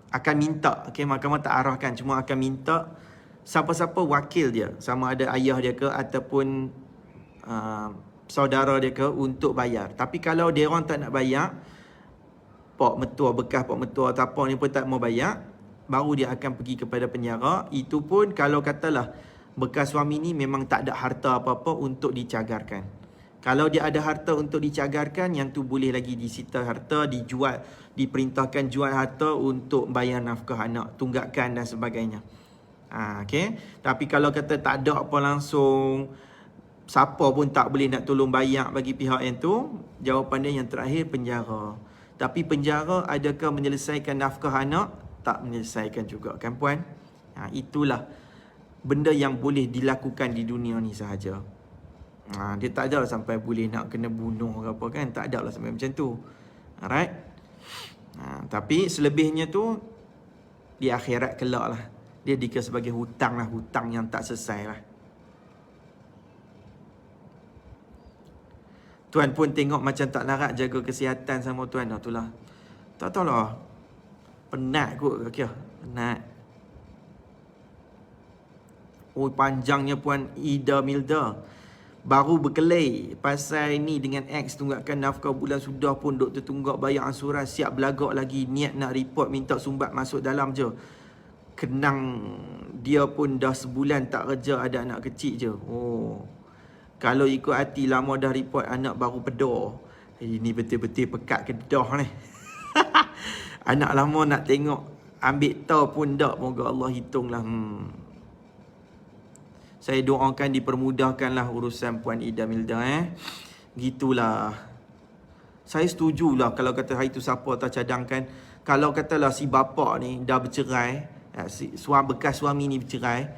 [SPEAKER 1] akan minta, mahkamah tak arahkan, cuma akan minta siapa-siapa wakil dia, sama ada ayah dia ke ataupun saudara dia ke, untuk bayar. Tapi kalau dia orang tak nak bayar, bekas pak mertua atau apa ni pun tak mau bayar, baru dia akan pergi kepada penjara. Itu pun kalau katalah bekas suami ni memang tak ada harta apa-apa untuk dicagarkan. Kalau dia ada harta untuk dicagarkan, yang tu boleh lagi disita harta, dijual, diperintahkan jual harta untuk bayar nafkah anak, tunggakan dan sebagainya. Tapi kalau kata tak ada apa langsung, siapa pun tak boleh nak tolong bayar bagi pihak yang tu, jawapan dia yang terakhir penjara. Tapi penjara adakah menyelesaikan nafkah anak? Tak menyelesaikan juga kan puan? Itulah benda yang boleh dilakukan di dunia ni sahaja. Dia tak ada lah sampai boleh nak kena bunuh ke apa kan. Tak ada lah sampai macam tu. Alright. Tapi selebihnya tu di akhirat kelak lah. Dia dikira sebagai hutang lah. Hutang yang tak selesai lah. Tuan pun tengok macam tak larat jaga kesihatan sama tuan. Itulah. Tak tahu lah. Penat kot kira. Penat. Oh panjangnya puan Ida Milda. Baru berkelai pasal ni dengan X tunggakan nafkah bulan sudah pun duk tertunggak bayar ansuran, siap belagak lagi, niat nak report minta sumbat masuk dalam je. Kenang dia pun dah sebulan tak kerja, ada anak kecil je. Oh. Kalau ikut hati lama dah report anak baru pedar. Ini betul-betul pekat kedah ni. Anak lama nak tengok ambil tahu pun tak, moga Allah hitunglah. Saya doakan dipermudahkanlah urusan Puan Ida Milda. Gitulah. Saya setujulah kalau kata hari tu siapa tak cadangkan. Kalau katalah si bapa ni dah bercerai, bekas suami ni bercerai,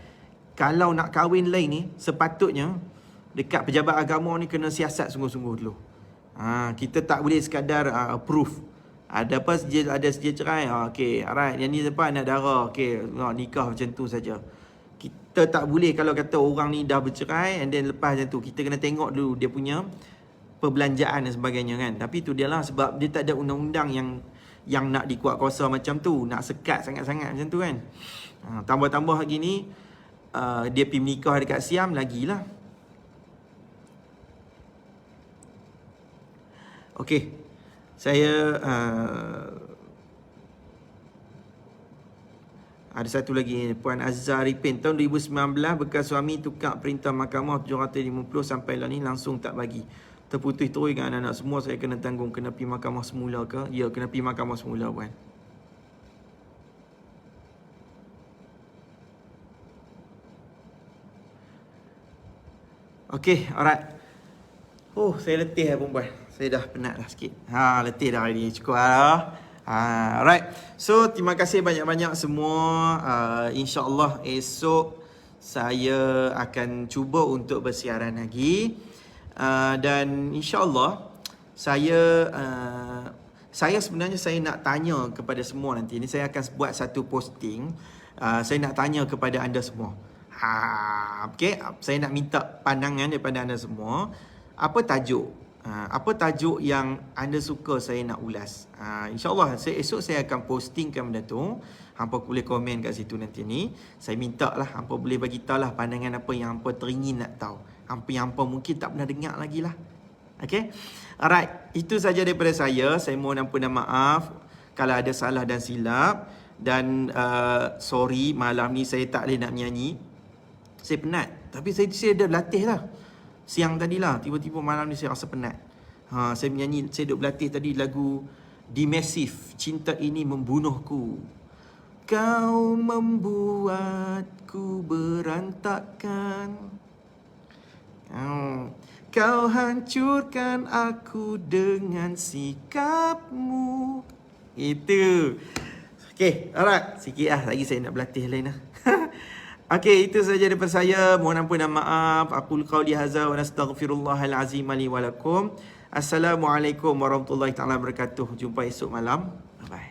[SPEAKER 1] kalau nak kahwin lain ni, sepatutnya dekat pejabat agama ni kena siasat sungguh-sungguh dulu. Kita tak boleh sekadar approve. Ada apa ada sedia cerai. Okey, alright. Yang ni apa anak dara. Okey, nikah macam tu saja. Kita tak boleh kalau kata orang ni dah bercerai and then lepas macam tu. Kita kena tengok dulu dia punya perbelanjaan dan sebagainya kan. Tapi tu dia lah sebab dia tak ada undang-undang yang nak dikuat kuasa macam tu, nak sekat sangat-sangat macam tu kan. Tambah-tambah lagi ni dia pergi menikah dekat Siam lagilah. Okey. Saya ada satu lagi, Puan Azhar Ripin. Tahun 2019 bekas suami tukar perintah mahkamah 750 sampai lah ni langsung tak bagi. Terputus terus dengan anak-anak semua, saya kena tanggung. Kena pergi mahkamah semula ke? Ya, kena pergi mahkamah semula Puan. Okey, alright. Saya letih lah perempuan. Saya dah penat dah sikit. Letih dah hari ni. Cukup lah. Alright. So, terima kasih banyak-banyak semua. InsyaAllah esok saya akan cuba untuk bersiaran lagi. Dan insyaAllah saya sebenarnya saya nak tanya kepada semua nanti. Ini saya akan buat satu posting. Saya nak tanya kepada anda semua. Okay, saya nak minta pandangan daripada anda semua. Apa tajuk? Apa tajuk yang anda suka saya nak ulas? InsyaAllah esok saya akan postingkan benda tu. Hampa boleh komen kat situ nanti ni. Saya minta lah hampa boleh bagi tahu lah pandangan apa yang hampa teringin nak tahu. Hampa mungkin tak pernah dengar lagi lah. Okay? Alright, itu saja daripada saya. Saya mohon ampun dan maaf kalau ada salah dan silap. Dan sorry malam ni saya tak boleh nak menyanyi. Saya penat. Tapi saya dah berlatih lah. Siang tadi lah, tiba-tiba malam ni saya rasa penat. Saya menyanyi, saya duk berlatih tadi lagu The Massive, Cinta Ini Membunuhku. Kau membuatku berantakan. Kau hancurkan aku dengan sikapmu. Itu. Okay, alright. Sikit lah, lagi saya nak berlatih lain lah. Okay, itu saja daripada saya. Mohon ampun dan maaf. Aqul qawli hadza wa nastaghfirullahal azim li wa lakum. Assalamualaikum warahmatullahi taala wabarakatuh. Jumpa esok malam. Bye bye.